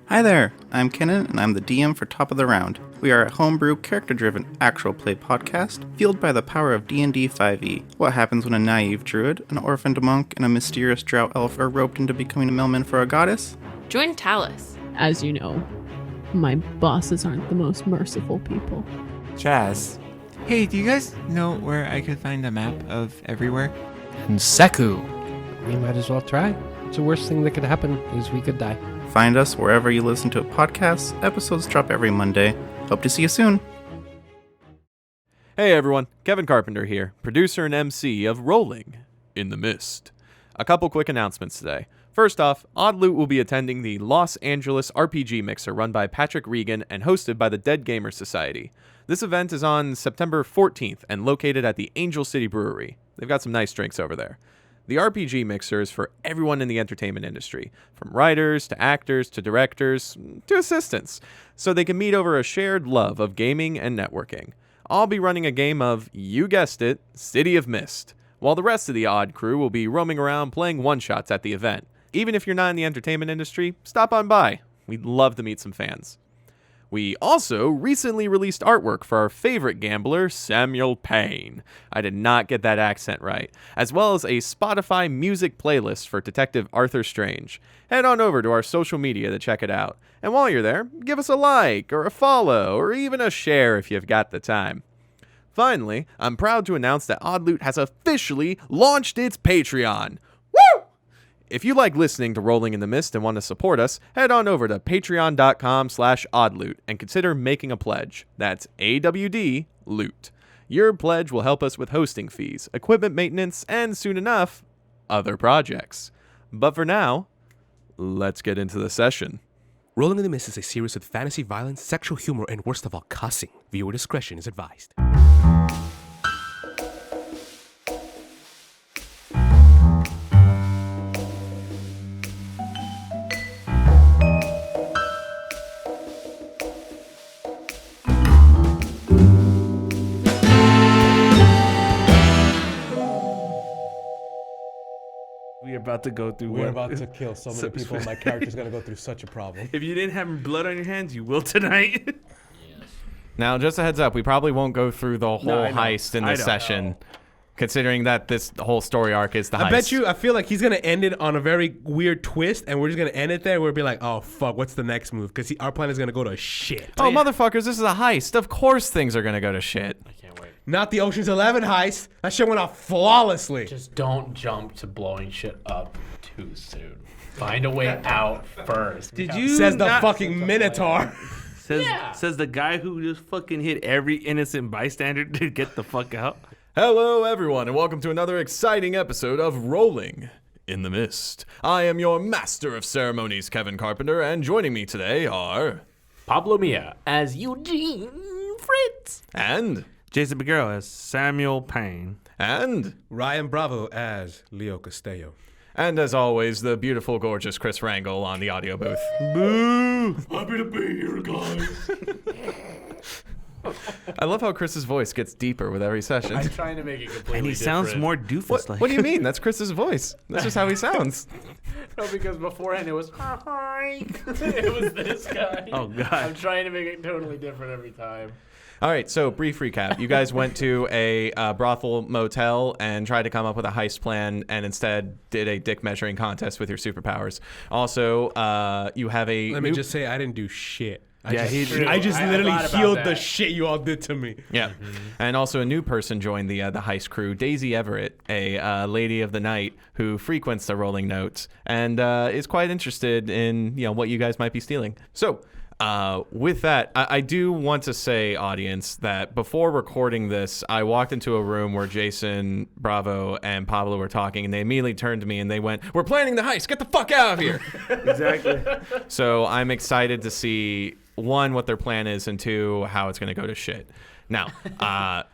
Hi there, I'm Kenan, and I'm the DM for Top of the Round. We are a homebrew, character-driven, actual play podcast, fueled by the power of D&D 5e. What happens when a naive druid, an orphaned monk, and a mysterious drow elf are roped into becoming a mailman for a goddess? Join Talus. As you know, my bosses aren't the most merciful people. Chaz. Hey, do you guys know where I could find a map of everywhere? And Seku. We might as well try. It's the worst thing that could happen is we could die. Find us wherever you listen to podcasts. Episodes drop every Monday. Hope to see you soon. Hey everyone, Kevin Carpenter here, producer and MC of Rolling in the Mist. A couple quick announcements today. First off, Odd Loot will be attending the Los Angeles RPG Mixer run by Patrick Regan and hosted by the Dead Gamer Society. This event is on September 14th and located at the Angel City Brewery. They've got some nice drinks over there. The RPG Mixer is for everyone in the entertainment industry, from writers to actors to directors to assistants, so they can meet over a shared love of gaming and networking. I'll be running a game of, you guessed it, City of Mist, while the rest of the Odd crew will be roaming around playing one-shots at the event. Even if you're not in the entertainment industry, stop on by. We'd love to meet some fans. We also recently released artwork for our favorite gambler, Samuel Payne. I did not get that accent right. As well as a Spotify music playlist for Detective Arthur Strange. Head on over to our social media to check it out. And while you're there, give us a like, or a follow, or even a share if you've got the time. Finally, I'm proud to announce that Odd Loot has officially launched its Patreon. Woo! If you like listening to Rolling in the Mist and want to support us, head on over to patreon.com/oddloot and consider making a pledge. That's AWD Loot. Your pledge will help us with hosting fees, equipment maintenance, and soon enough, other projects. But for now, let's get into the session. Rolling in the Mist is a series with fantasy violence, sexual humor, and worst of all, cussing. Viewer discretion is advised. We're about to kill so many people, and my character's going to go through such a problem. If you didn't have blood on your hands, you will tonight. Now, just a heads up, we probably won't go through the whole heist in this session, considering that this whole story arc is the heist. I feel like he's going to end it on a very weird twist, and we're just going to end it there. We'll be like, oh, fuck, what's the next move? Because our plan is going to go to shit. Oh, motherfuckers, this is a heist. Of course things are going to go to shit. I can't wait. Not the Ocean's 11 heist. That shit went off flawlessly. Just don't jump to blowing shit up too soon. Find a way out first. Did you Says the fucking Minotaur. Says the guy who just fucking hit every innocent bystander to get the fuck out. Hello, everyone, and welcome to another exciting episode of Rolling in the Mist. I am your master of ceremonies, Kevin Carpenter, and joining me today are... Pablo Milla as Eugene, Fritz. And... Jason Peguero as Samuel Payne. And... Ryan Bravo as Leo Castello. And as always, the beautiful, gorgeous Chris Rangel on the audio booth. Boo! Happy to be here, guys. I love how Chris's voice gets deeper with every session. I'm trying to make it completely And he sounds more doofus-like. What do you mean? That's Chris's voice. That's just how he sounds. No, because beforehand it was hi. It was this guy. Oh, God. I'm trying to make it totally different every time. All right, so brief recap. You guys went to a brothel motel and tried to come up with a heist plan and instead did a dick measuring contest with your superpowers. Also, you have a... Let me just say, I didn't do shit. I I just literally healed the shit you all did to me. Yeah. Mm-hmm. And also a new person joined the heist crew, Daisy Everett, a lady of the night who frequents the Rolling Notes and is quite interested in what you guys might be stealing. So... with that, I do want to say, audience, that before recording this, I walked into a room where Jason, Bravo, and Pablo were talking, and they immediately turned to me and they went, "We're planning the heist. Get the fuck out of here." Exactly. So I'm excited to see, one, what their plan is, and two, how it's going to go to shit. Now,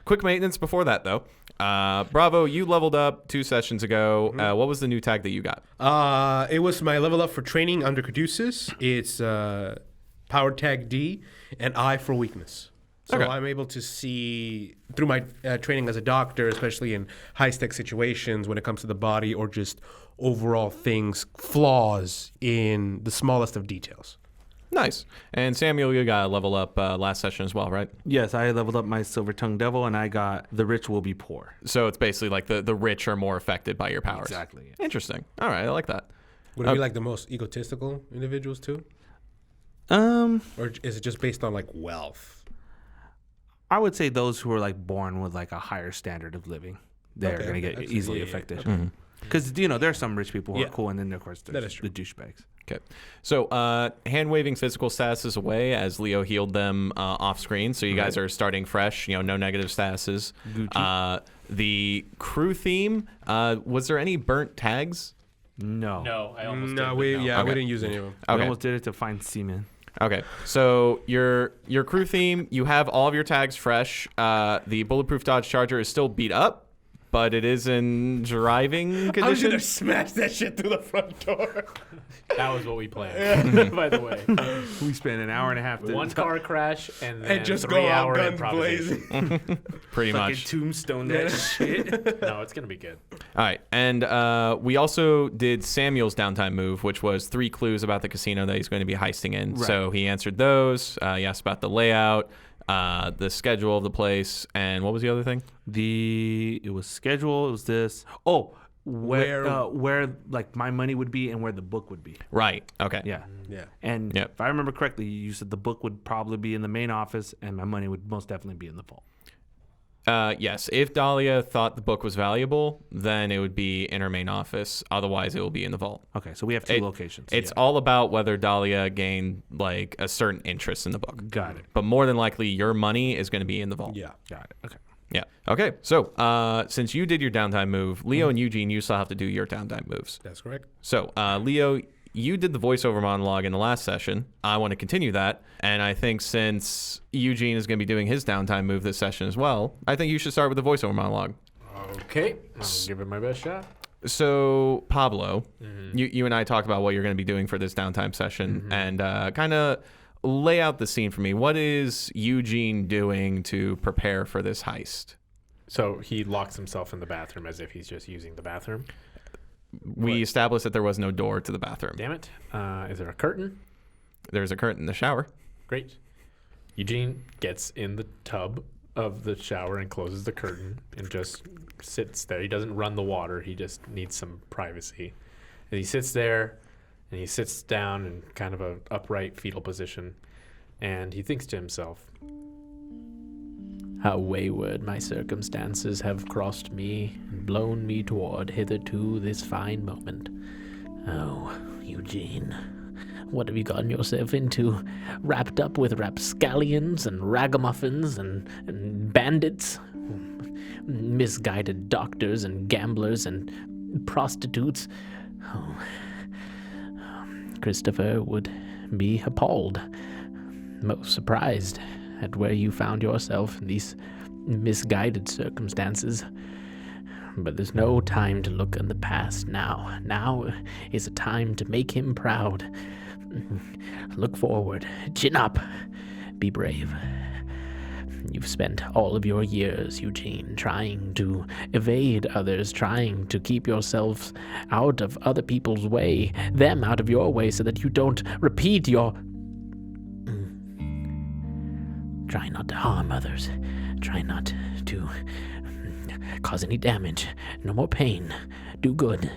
quick maintenance before that, though. Bravo, you leveled up 2 sessions ago. Mm-hmm. What was the new tag that you got? It was my level up for training under Caduceus. It's... Power tag D, and I for weakness. So Okay. I'm able to see through my training as a doctor, especially in high-tech situations when it comes to the body or just overall things, flaws in the smallest of details. Nice. And Samuel, you got a level up last session as well, right? Yes, I leveled up my Silver-Tongued Devil, and I got the rich will be poor. So it's basically like the rich are more affected by your powers. Exactly. Yeah. Interesting. All right, I like that. Would it be like the most egotistical individuals too? Or Or is it just based on like wealth? I would say those who are like born with like a higher standard of living, they're Okay, going to okay. get easily Yeah, affected. Mm-hmm. Because there are some rich people who Yeah. are cool, and then of course That there's is true. the douchebags. Okay. So hand waving physical statuses away as Leo healed them off screen. So you guys are starting fresh, no negative statuses. Gucci. The crew theme, was there any burnt tags? No, I almost did. No, but we no. we didn't use any of them. We Okay. almost did it to find semen. Okay, so your crew theme, you have all of your tags fresh. The bulletproof Dodge Charger is still beat up, but it is in driving condition. smash that shit through the front door. That was what we planned, by the way. We spent an hour and a half to One car crash and then And just 3 go out hour guns improvisation. blazing. Pretty fucking much. tombstone that shit. No, it's going to be good. All right, and we also did Samuel's downtime move, which was 3 clues about the casino that he's going to be heisting in. Right. So he answered those. He asked about the layout, the schedule of the place, and what was the other thing? It was schedule. It was this. Oh, where Where- like my money would be and where the book would be. Right. Okay. Yeah. Yeah. And Yep. if I remember correctly, you said the book would probably be in the main office, and my money would most definitely be in the vault. Yes. If Dahlia thought the book was valuable, then it would be in her main office. Otherwise, it will be in the vault. Okay, so we have two locations. It's all about whether Dahlia gained like a certain interest in the book. Got it. But more than likely, your money is going to be in the vault. Yeah. Got it. Okay. Yeah. Okay. So, since you did your downtime move, Leo and Eugene, you still have to do your downtime moves. That's correct. So, Leo, you did the voiceover monologue in the last session. I want to continue that. And I think since Eugene is going to be doing his downtime move this session as well, I think you should start with the voiceover monologue. Okay, I'll give it my best shot. So, Pablo, you and I talked about what you're going to be doing for this downtime session and kind of lay out the scene for me. What is Eugene doing to prepare for this heist? So he locks himself in the bathroom as if he's just using the bathroom. We established that there was no door to the bathroom. Damn it. Is there a curtain? There's a curtain in the shower. Great. Eugene gets in the tub of the shower and closes the curtain and just sits there. He doesn't run the water. He just needs some privacy. And he sits there and he sits down in kind of a upright fetal position and he thinks to himself, how wayward my circumstances have crossed me and blown me toward hitherto this fine moment. Oh, Eugene, what have you gotten yourself into? Wrapped up with rapscallions and ragamuffins and bandits? Misguided doctors and gamblers and prostitutes? Oh, Christopher would be appalled, most surprised at where you found yourself in these misguided circumstances. But there's no time to look in the past now. Now is a time to make him proud. Look forward. Chin up. Be brave. You've spent all of your years, Eugene, trying to evade others, trying to keep yourself out of other people's way, them out of your way, so that you don't repeat your... Try not to harm others. Try not to cause any damage. No more pain. Do good.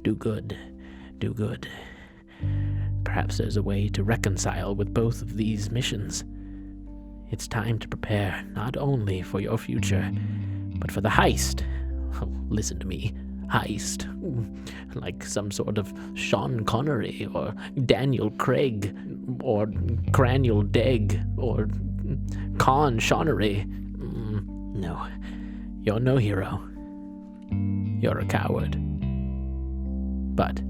Do good. Do good. Perhaps there's a way to reconcile with both of these missions. It's time to prepare not only for your future, but for the heist. Oh, listen to me. Heist. Like some sort of Sean Connery or Daniel Craig or Cranial Degg or Con Shonery. No, you're no hero. You're a coward. But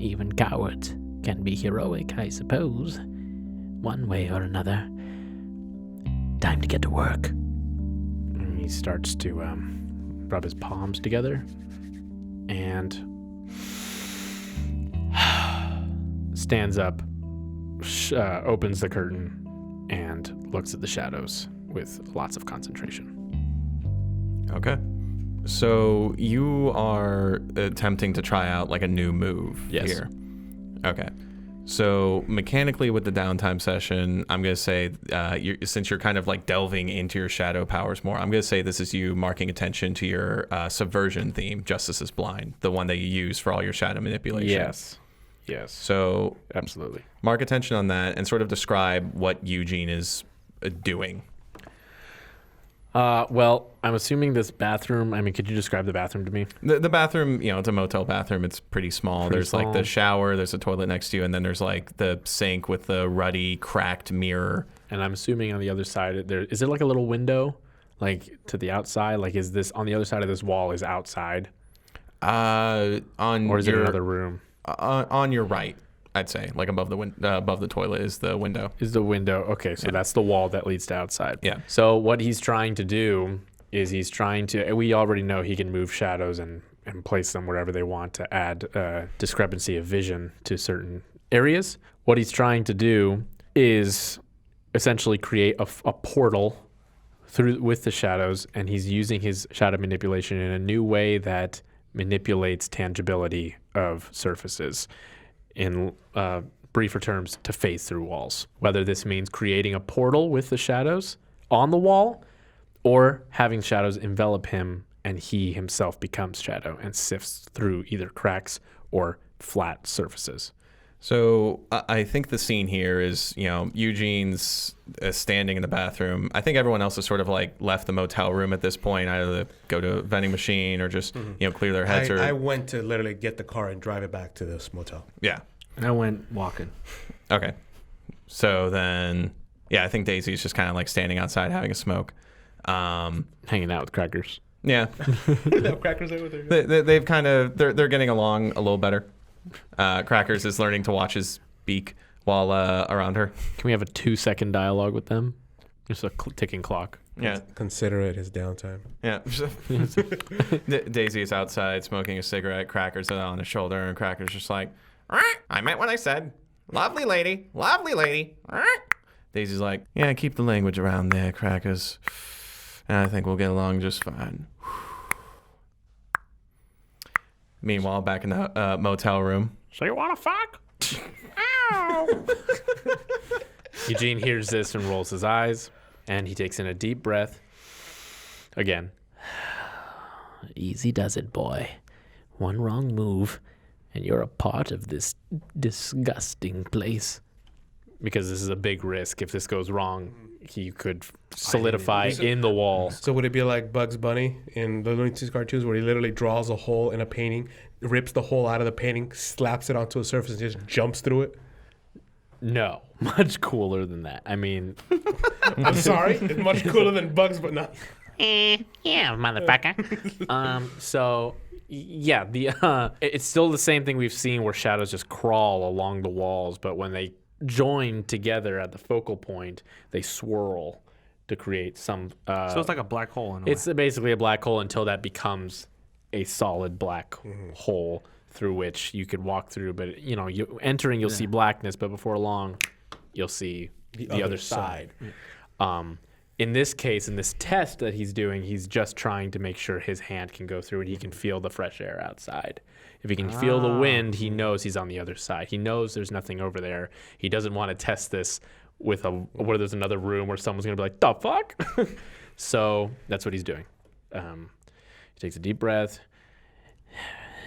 even cowards can be heroic, I suppose. One way or another. Time to get to work. And he starts to rub his palms together and stands up, opens the curtain, and looks at the shadows with lots of concentration. Okay. So you are attempting to try out like a new move Yes. here. Okay. So mechanically with the downtime session, I'm going to say, since you're kind of like delving into your shadow powers more, I'm going to say this is you marking attention to your subversion theme, Justice is Blind, the one that you use for all your shadow manipulation. Yes. So Absolutely. mark attention on that and sort of describe what Eugene is doing. Well, I'm assuming this bathroom, I mean, could you describe the bathroom to me? The bathroom, it's a motel bathroom. It's pretty small. There's like the shower, there's a toilet next to you, and then there's like the sink with the ruddy, cracked mirror. And I'm assuming on the other side, is it like a little window, like to the outside? Like, is this on the other side of this wall is outside? Or is it another room? On your right, I'd say, like above the toilet is the window. Is the window. Okay, so that's the wall that leads to outside. Yeah. So what he's trying to do is we already know he can move shadows and place them wherever they want to add discrepancy of vision to certain areas. What he's trying to do is essentially create a portal with the shadows, and he's using his shadow manipulation in a new way that manipulates tangibility of surfaces. In briefer terms, to phase through walls. Whether this means creating a portal with the shadows on the wall or having shadows envelop him and he himself becomes shadow and sifts through either cracks or flat surfaces. So I think the scene here is, Eugene's standing in the bathroom. I think everyone else has sort of like left the motel room at this point, either to go to a vending machine or just, clear their heads. I went to literally get the car and drive it back to this motel. Yeah. I went walking. Okay. So then, I think Daisy's just kind of like standing outside having a smoke. Hanging out with Crackers. Yeah. They have Crackers there with her. They've kind of, they're getting along a little better. Crackers is learning to watch his beak while around her. Can we have a 2-second dialogue with them? Just a ticking clock. Yeah. Consider it his downtime. Yeah. Daisy is outside smoking a cigarette. Crackers is on his shoulder, and Crackers just like, I meant what I said. Lovely lady. Lovely lady. Daisy's like, yeah, keep the language around there, Crackers. And I think we'll get along just fine. Meanwhile, back in the motel room. So you want to fuck? Ow! Eugene hears this and rolls his eyes, and he takes in a deep breath. Again. Easy does it, boy. One wrong move, and you're a part of this disgusting place. Because this is a big risk. If this goes wrong, he could solidify in the wall. So would it be like Bugs Bunny in the Looney Tunes cartoons where he literally draws a hole in a painting, rips the hole out of the painting, slaps it onto a surface, and just jumps through it? No. Much cooler than that. I mean... I'm sorry. It's much cooler than Bugs, but not... yeah, motherfucker. So... Yeah, it's still the same thing we've seen where shadows just crawl along the walls, but when they join together at the focal point, they swirl to create some... so it's like a black hole in a way. It's basically a black hole until that becomes a solid black hole through which you could walk through. But, you entering, you'll see blackness, but before long, you'll see the other side. In this case, in this test that he's doing, he's just trying to make sure his hand can go through it. He can feel the fresh air outside. If he can feel the wind, he knows he's on the other side. He knows there's nothing over there. He doesn't want to test this with where there's another room where someone's going to be like, the fuck? So that's what he's doing. He takes a deep breath,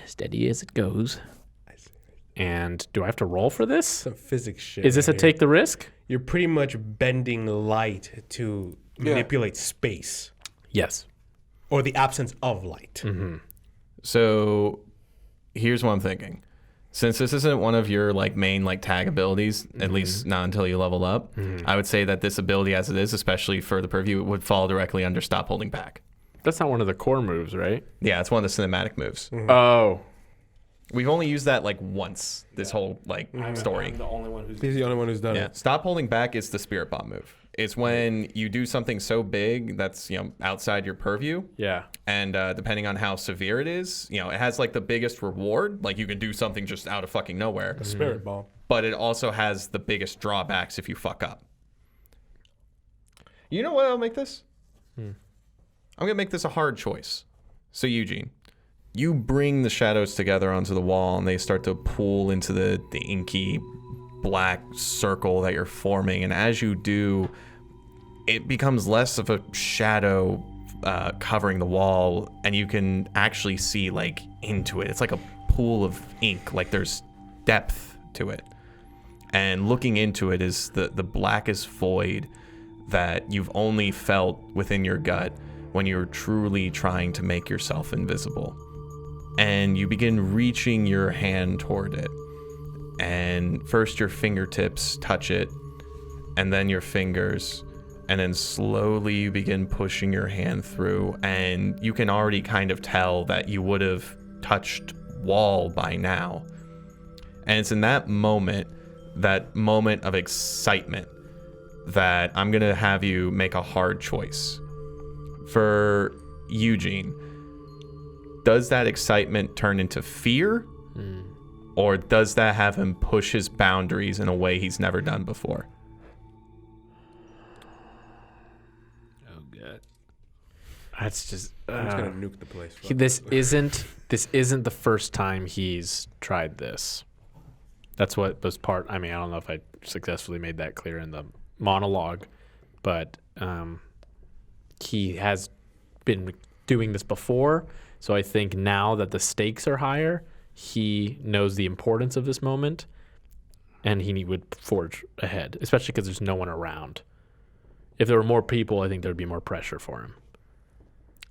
steady as it goes. And do I have to roll for this? Some physics shit. Is this a take the risk? You're pretty much bending light to manipulate space. Yes. Or the absence of light. Mm-hmm. So here's what I'm thinking. Since this isn't one of your main tag abilities, at least not until you level up, I would say that this ability as it is, especially for the purview, would fall directly under Stop Holding Back. That's not one of the core moves, right? Yeah, it's one of the cinematic moves. Oh. We've only used that once this whole story. I'm the only one who's... He's the only one who's done it. Stop Holding Back is the Spirit Bomb move. It's when you do something so big that's outside your purview. Yeah. And depending on how severe it is, it has the biggest reward. You can do something just out of fucking nowhere. A spirit bomb. But it also has the biggest drawbacks if you fuck up. You know what I'll make this? I'm gonna make this a hard choice. So Eugene, you bring the shadows together onto the wall and they start to pool into the inky black circle that you're forming, and as you do, it becomes less of a shadow covering the wall, and you can actually see like into it. It's like a pool of ink, like there's depth to it. And looking into it is the blackest void that you've only felt within your gut when you're truly trying to make yourself invisible. And you begin reaching your hand toward it. And first your fingertips touch it, and then your fingers, and then slowly you begin pushing your hand through, and you can already kind of tell that you would have touched wall by now. And it's in that moment of excitement, that I'm gonna have you make a hard choice. For Eugene, does that excitement turn into fear? Or does that have him push his boundaries in a way he's never done before? Oh god. That's just. I'm just gonna nuke the place. This isn't the first time he's tried this. That's what was part. I mean, I don't know if I successfully made that clear in the monologue, but he has been doing this before. So I think now that the stakes are higher, he knows the importance of this moment, and he would forge ahead, especially because there's no one around. If there were more people, I think there would be more pressure for him.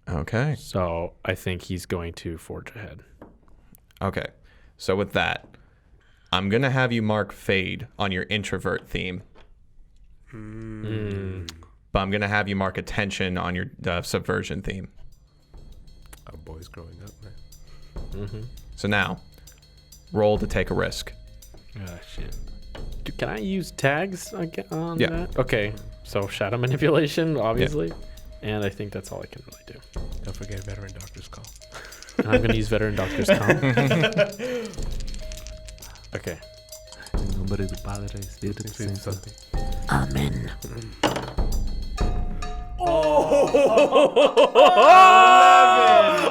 Okay. So I think he's going to forge ahead. Okay. So with that, I'm going to have you mark fade on your introvert theme. But I'm going to have you mark attention on your subversion theme. Our boy's growing up, man. Mm-hmm. So now, roll to take a risk. Oh shit. Can I use tags on Yeah. that? Okay. So shadow manipulation, obviously. And I think that's all I can really do. Don't forget veteran doctor's call. And I'm going to use veteran doctor's call. Okay. En nombre del Padre, Espíritu Santo. Amen.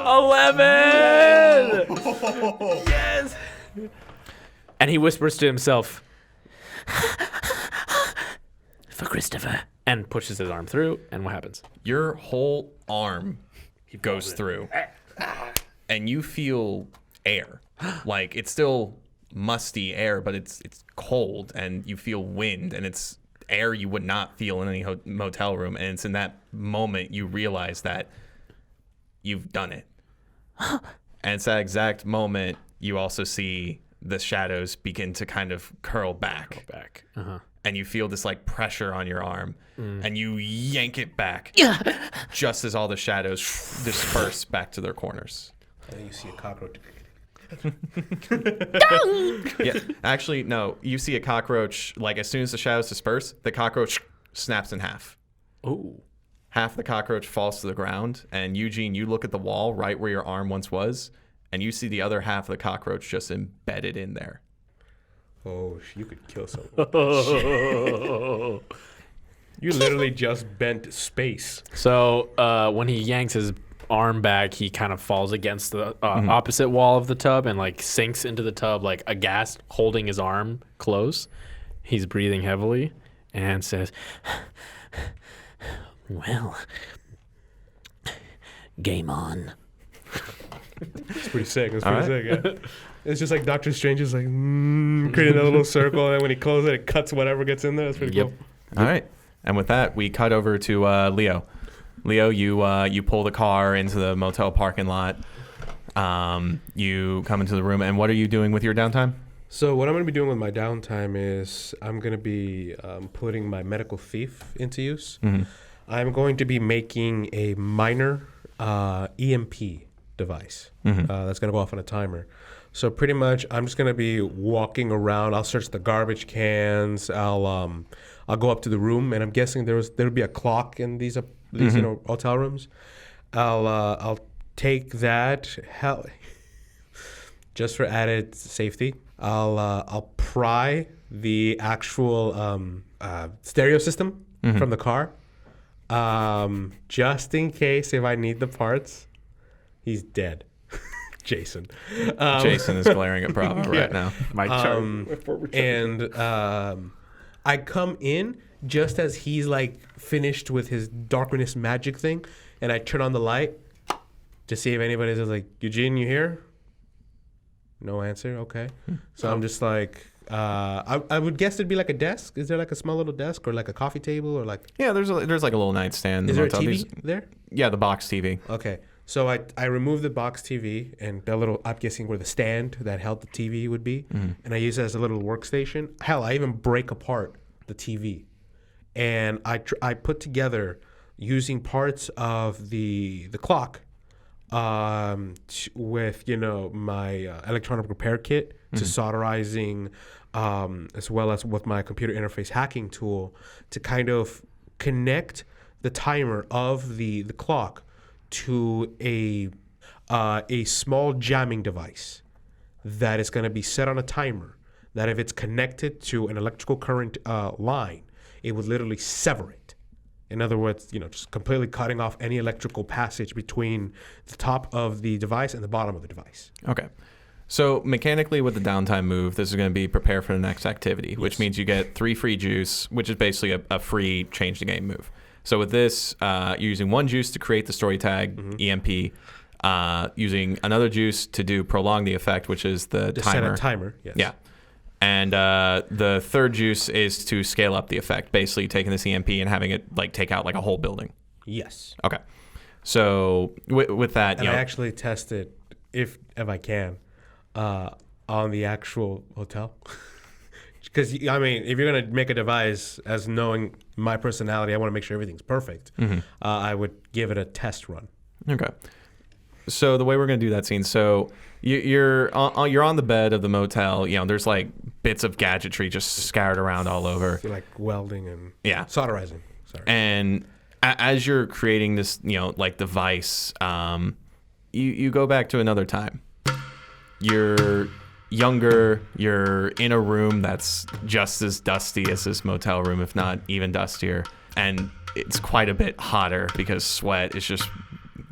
11! Yes! And he whispers to himself, for Christopher. And pushes his arm through, and what happens? Your whole arm goes through, and you feel air. Like, it's still musty air, but it's cold, and you feel wind, and it's air you would not feel in any motel room. And it's in that moment you realize that you've done it. And it's that exact moment you also see the shadows begin to kind of curl back. Uh-huh. And you feel this like pressure on your arm, and you yank it back just as all the shadows disperse back to their corners. And then you see a cockroach. Yeah, actually, no. You see a cockroach, like as soon as the shadows disperse, the cockroach snaps in half. Oh. Half the cockroach falls to the ground, and Eugene, you look at the wall right where your arm once was, and you see the other half of the cockroach just embedded in there. Oh, you could kill someone. You literally just bent space. So when he yanks his arm back, he kind of falls against the opposite wall of the tub and like sinks into the tub like aghast, holding his arm close. He's breathing heavily and says, well, game on. It's pretty sick. It's pretty sick, yeah. It's just like Doctor Strange is like creating that little circle, and then when he closes it, it cuts whatever gets in there. That's pretty cool. All right. And with that, we cut over to Leo. Leo, you pull the car into the motel parking lot. You come into the room, and what are you doing with your downtime? So what I'm going to be doing with my downtime is I'm going to be putting my medical thief into use. Mm-hmm. I'm going to be making a minor EMP device that's going to go off on a timer. So pretty much, I'm just going to be walking around. I'll search the garbage cans. I'll go up to the room, and I'm guessing there'll be a clock in these hotel rooms. I'll take that just for added safety. I'll pry the actual stereo system from the car, just in case if I need the parts. He's dead. Jason. Jason is glaring at Bravo right now. My chart. I come in just as he's like finished with his darkness magic thing, and I turn on the light to see if anybody's like, Eugene, you here? No answer. Okay. So I'm just like, I would guess it'd be like a desk. Is there like a small little desk or like a coffee table or like? Yeah, there's like a little nightstand. Is there a TV there? Yeah, the box TV. Okay. So I removed the box TV and that little, I'm guessing where the stand that held the TV would be. And I use it as a little workstation. Hell, I even break apart the TV. And I put together using parts of the clock with, my electronic repair kit to solderizing, as well as with my computer interface hacking tool to kind of connect the timer of the clock to a small jamming device that is going to be set on a timer that if it's connected to an electrical current line, it would literally sever it. In other words, just completely cutting off any electrical passage between the top of the device and the bottom of the device. Okay. So mechanically with the downtime move, this is going to be prepare for the next activity, which means you get 3 free juice, which is basically a free change the game move. So with this, you're using 1 juice to create the story tag, EMP, using another juice to do prolong the effect, which is the timer. Set a timer, yes. Yeah. And the third juice is to scale up the effect, basically taking this EMP and having it take out like a whole building. Yes. Okay. So with that, and I actually tested, if I can, on the actual hotel. Because, if you're going to make a device, as knowing my personality, I want to make sure everything's perfect. I would give it a test run. Okay. So the way we're going to do that scene, so you're on the bed of the motel. There's like bits of gadgetry just scattered around all over. So like welding and solderizing. Sorry. And as you're creating this, device, you go back to another time. You're younger, you're in a room that's just as dusty as this motel room, if not even dustier, and it's quite a bit hotter because sweat is just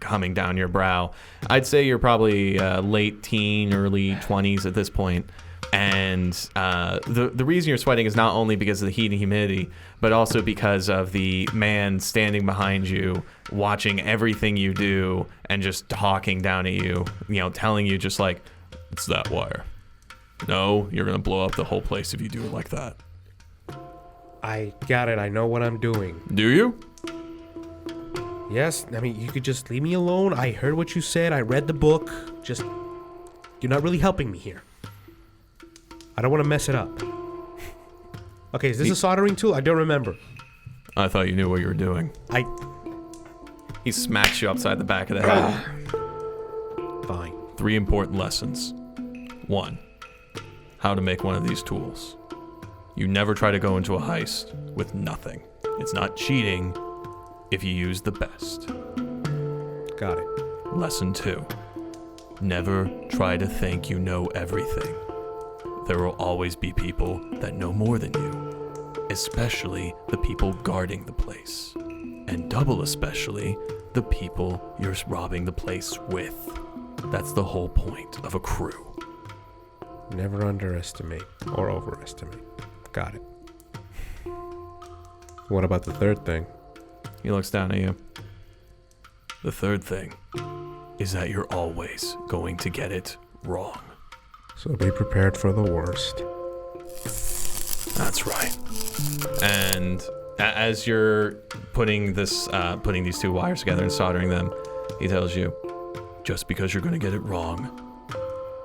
coming down your brow. I'd say you're probably late teen, early 20s at this point, and the reason you're sweating is not only because of the heat and humidity, but also because of the man standing behind you, watching everything you do and just talking down at you, telling you just like, it's that wire. No, you're going to blow up the whole place if you do it like that. I got it. I know what I'm doing. Do you? Yes. You could just leave me alone. I heard what you said. I read the book. Just, you're not really helping me here. I don't want to mess it up. Okay, is this a soldering tool? I don't remember. I thought you knew what you were doing. He smacks you upside the back of the head. Fine. 3 important lessons. 1. How to make one of these tools. You never try to go into a heist with nothing. It's not cheating if you use the best. Got it. Lesson 2. Never try to think you know everything. There will always be people that know more than you, especially the people guarding the place, and double especially the people you're robbing the place with. That's the whole point of a crew. Never underestimate or overestimate. Got it. What about the third thing? He looks down at you. The third thing is that you're always going to get it wrong. So be prepared for the worst. That's right. And as you're putting these 2 wires together and soldering them, he tells you, just because you're going to get it wrong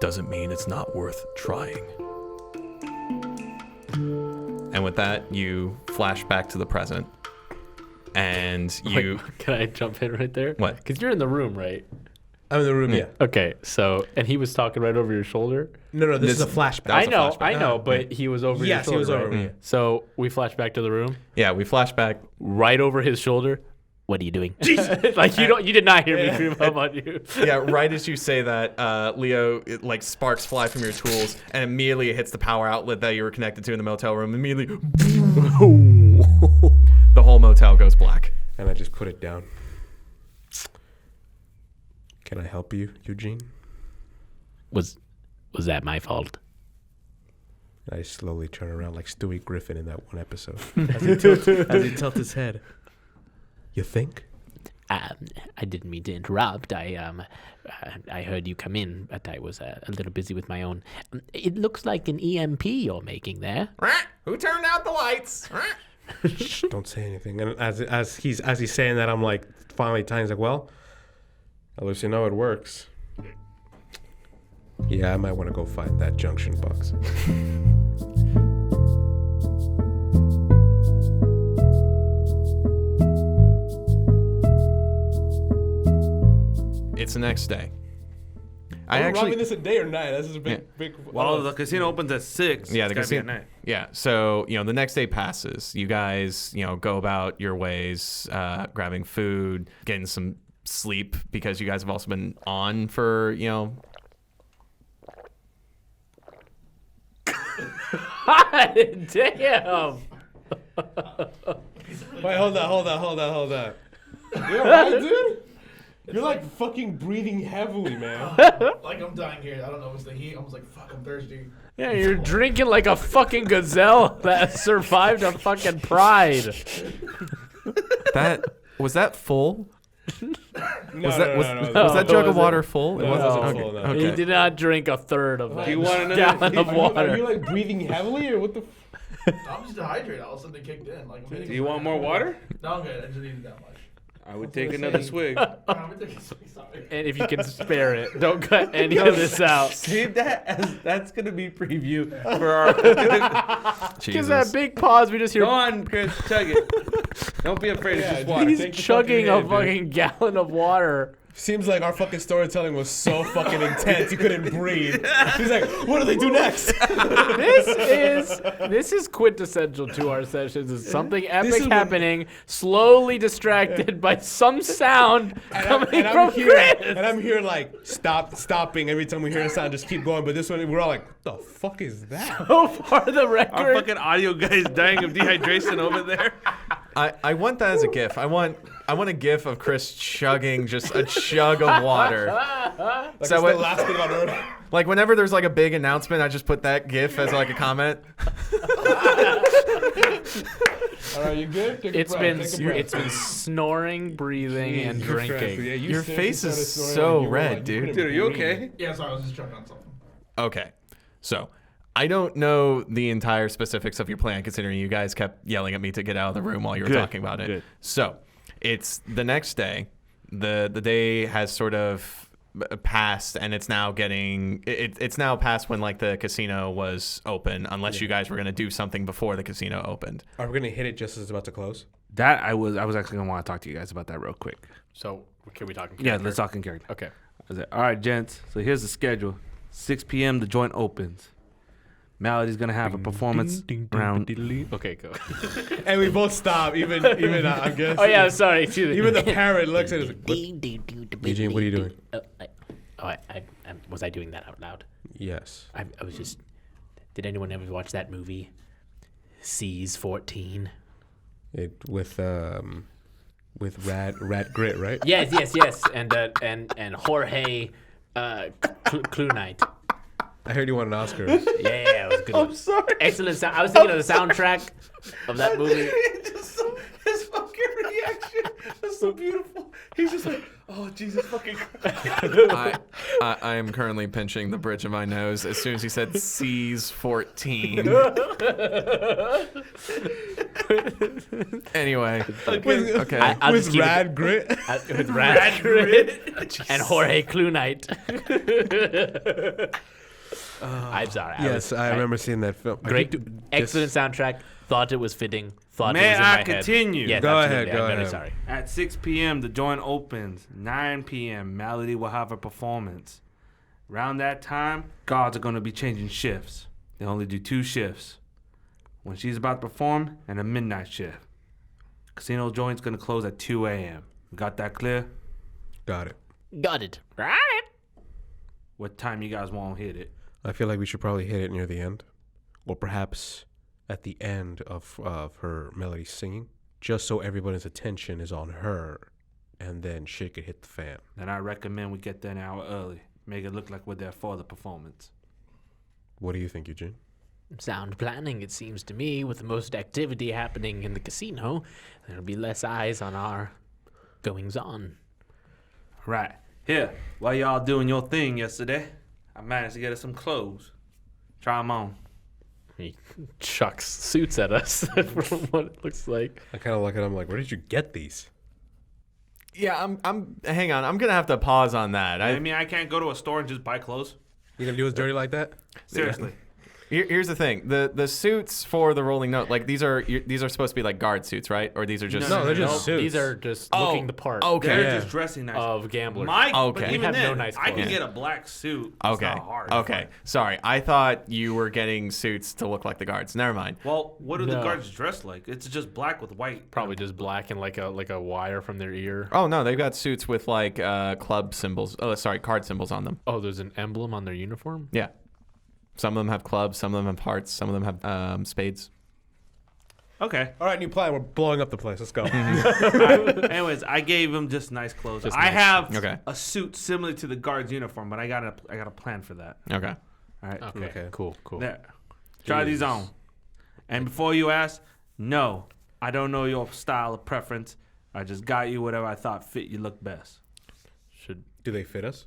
doesn't mean it's not worth trying. And with that, you flash back to the present. And you... Wait, can I jump in right there? What? Because you're in the room, right? I'm in the room, yeah. Okay, so... And he was talking right over your shoulder? No, this is a flashback. I know, but he was over your shoulder. Yes, he was over me. So we flash back to the room? Yeah, we flash back. Right over his shoulder? What are you doing? You did not hear me scream up on you. Yeah, right as you say that, Leo, sparks fly from your tools, and immediately it hits the power outlet that you were connected to in the motel room. Immediately, the whole motel goes black. And I just put it down. Can I help you, Eugene? Was that my fault? I slowly turn around like Stewie Griffin in that one episode. As he tilts his head. You think? I didn't mean to interrupt. I heard you come in, but I was a little busy with my own. It looks like an EMP you're making there. Who turned out the lights? Shh, don't say anything. And as he's saying that, I'm like, finally, Tiny's like, well, at least you know it works. Yeah, I might want to go find that junction box. It's the next day. Are we robbing this at day or night? This is a big. Well, the casino opens at 6. Yeah, It's the gotta be casino. at night. Yeah, so the next day passes. You guys, go about your ways, grabbing food, getting some sleep because you guys have also been on for Damn. Wait, hold on. You alright, dude? You're like fucking breathing heavily, man. Like I'm dying here. I don't know. It's the heat. I was like, fuck, I'm thirsty. Yeah, you're drinking like a fucking gazelle that survived a fucking pride. Was that full? No, Was no. that jug of water full? It wasn't full, no. He did not drink a third of that. Do you want another gallon of water. Are you like breathing heavily or what the? I'm just dehydrated. All of a sudden, it kicked in. Like, I'm Do you want more water? No, I'm good. I just needed that much. I would take another swig. I'm gonna take a swig, sorry. And if you can spare it, don't cut any of this out. Save that that's gonna be preview for our. Because that big pause, we just hear. Go on, Chris, chug it. Don't be afraid. It's just water. He's chugging a fucking gallon of water. Seems like our fucking storytelling was so fucking intense, you couldn't breathe. He's like, what do they do next? This is quintessential to our sessions. It's something epic happening, slowly distracted by some sound coming from Chris. And I'm here like stopping every time we hear a sound, just keep going. But this one, we're all like, what the fuck is that? So far, the record. Our fucking audio guy is dying of dehydration over there. I want that as a GIF. I want a GIF of Chris chugging just a chug of water. Like it's the last thing on earth. Like whenever there's like a big announcement, I just put that GIF as like a comment. All right, you good? It's been snoring, breathing, and drinking. Yeah, Your face is so red, dude. Dude, are you okay? Yeah, sorry. I was just checking on something. Okay, so I don't know the entire specifics of your plan, considering you guys kept yelling at me to get out of the room while you were talking about it. Good. So it's the next day. The day has sort of passed, and it's now getting it's now past when like the casino was open, unless you guys were gonna do something before the casino opened. Are we gonna hit it just as it's about to close? That I was actually gonna want to talk to you guys about that real quick. So, can we talk? Yeah, let's talk in character. Okay. I was like, all right, gents. So here's the schedule. 6 p.m. the joint opens. Melody's gonna have a performance round. Okay, go. And we both stop, even I guess. Oh yeah, sorry. Excuse me. Even the parrot looks at us like, Eugene, what are you doing? Was I doing that out loud? Yes. I was just. Did anyone ever watch that movie, C's 14? With Rat Grit, right? Yes. And Jorge Clunite. I heard you won an Oscar. Yeah, it was a good. I'm sorry. Excellent sound. I was thinking of the soundtrack of that movie. His fucking reaction was so beautiful. He's just like, oh Jesus fucking Christ. I am currently pinching the bridge of my nose as soon as he said C's 14. Anyway. Okay. I'll With just keep Rad Grit? With Rad Grit and Jorge Clunite. I'm sorry. I remember seeing that film. Great, excellent soundtrack. Thought it was fitting. Thought May it was in I my continue? head. Yes, Go absolutely. ahead, I'm go very ahead. sorry. At 6 p.m. the joint opens. 9 p.m. Melody will have a performance. Around that time, guards are gonna be changing shifts. They only do 2 shifts. When she's about to perform, and a midnight shift. Casino joint's gonna close at 2 a.m. Got that clear? Got it. Got it. What time you guys want to hit it? I feel like we should probably hit it near the end. Or perhaps at the end of her melody singing. Just so everybody's attention is on her. And then shit could hit the fan. Then I recommend we get there an hour early. make it look like we're there for the performance. What do you think, Eugene? Sound planning, it seems to me, with the most activity happening in the casino, there'll be less eyes on our goings-on. Right. Here, while y'all doing your thing yesterday, I managed to get us some clothes. Try them on. He chucks suits at us from what it looks like. I kind of look at him like, where did you get these? Yeah, hang on. I'm going to have to pause on that. I mean, I can't go to a store and just buy clothes. You gonna do us dirty like that? Seriously. Here's the thing: the suits for the rolling note, like these are supposed to be like guard suits, right? Or these are just No, they're just suits. These are just looking the part. Okay, They're just dressing nice. Of gamblers. Okay. But We even have then, no nice I can clothes. get a black suit. It's okay, not hard. okay. Sorry, I thought you were getting suits to look like the guards. Never mind. Well, what do the No. guards dress like? It's just black with white. Probably just black and like a wire from their ear. Oh no, they've got suits with like club symbols. Oh, sorry, card symbols on them. Oh, there's an emblem on their uniform? Yeah. Some of them have clubs, some of them have hearts, some of them have spades. Okay. All right, new plan. We're blowing up the place. Let's go. Anyways, I gave him just nice clothes. Just I nice. have a suit similar to the guard's uniform, but I got a plan for that. Okay. All right. Okay. Cool. There. Try these on. And before you ask, no, I don't know your style of preference. I just got you whatever I thought fit you look best. Do they fit us?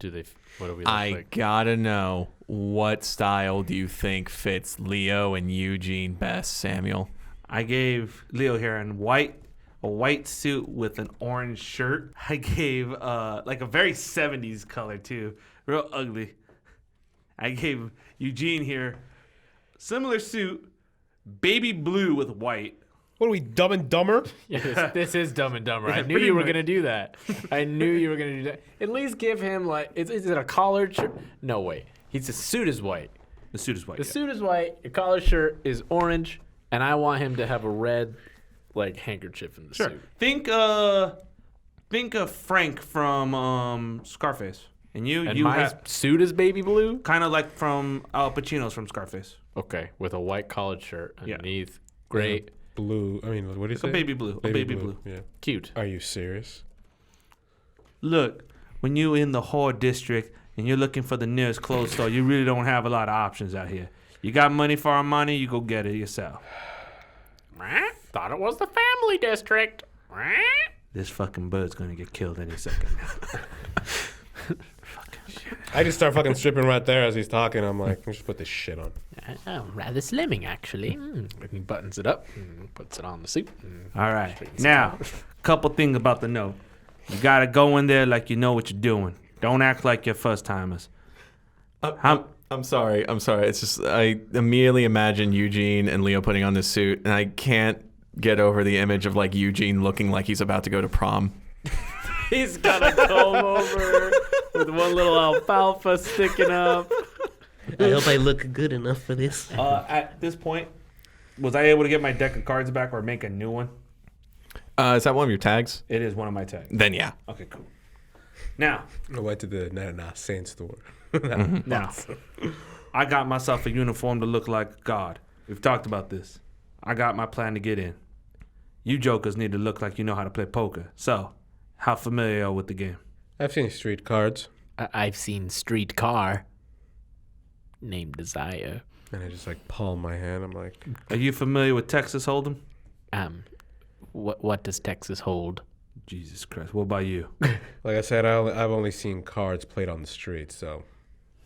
What do we look I like? gotta know, what style do you think fits Leo and Eugene best, Samuel? I gave Leo here a white suit with an orange shirt. I gave like a very 70s color too, real ugly. I gave Eugene here similar suit, baby blue with white. What are we, Dumb and Dumber? Yeah, this is Dumb and Dumber. I knew you were going to do that. I knew you were going to do that. At least give him, like, is it a collared shirt? No, wait. His suit is white. The suit is white. The suit is white. Your collared shirt is orange. And I want him to have a red, like, handkerchief in the suit. Think of Frank from Scarface. And you my have suit is baby blue? kind of like from Al Pacino's from Scarface. Okay, with a white collared shirt Yeah. underneath. Great. Blue. I mean, what do you say? A baby blue. A baby blue. Yeah. Cute. Are you serious? Look, when you in the whore district and you're looking for the nearest clothes store, you really don't have a lot of options out here. You got money for our money, you go get it yourself. Thought it was the family district. This fucking bird's gonna get killed any second now. I just start fucking stripping right there as he's talking. I'm like, let's just put this shit on. Oh, rather slimming, actually. And he buttons it up and puts it on the suit. All right. Now, couple things about the note. You gotta go in there like you know what you're doing. Don't act like you're first timers. I'm sorry. It's just I immediately imagine Eugene and Leo putting on this suit, and I can't get over the image of like Eugene looking like he's about to go to prom. He's got a comb over with one little alfalfa sticking up. I hope I look good enough for this. At this point, was I able to get my deck of cards back or make a new one? Is that one of your tags? It is one of my tags. Then yeah. Okay, cool. Now, I went to the Saint store. Now, I got myself a uniform to look like a god. We've talked about this. I got my plan to get in. You jokers need to look like you know how to play poker. So, how familiar are you with the game? I've seen street cards. I've seen Streetcar. Named Desire. And I just like palm my hand. I'm like, Are you familiar with Texas Hold'em? What does Texas hold? Jesus Christ. What about you? like I said, I've only seen cards played on the street, so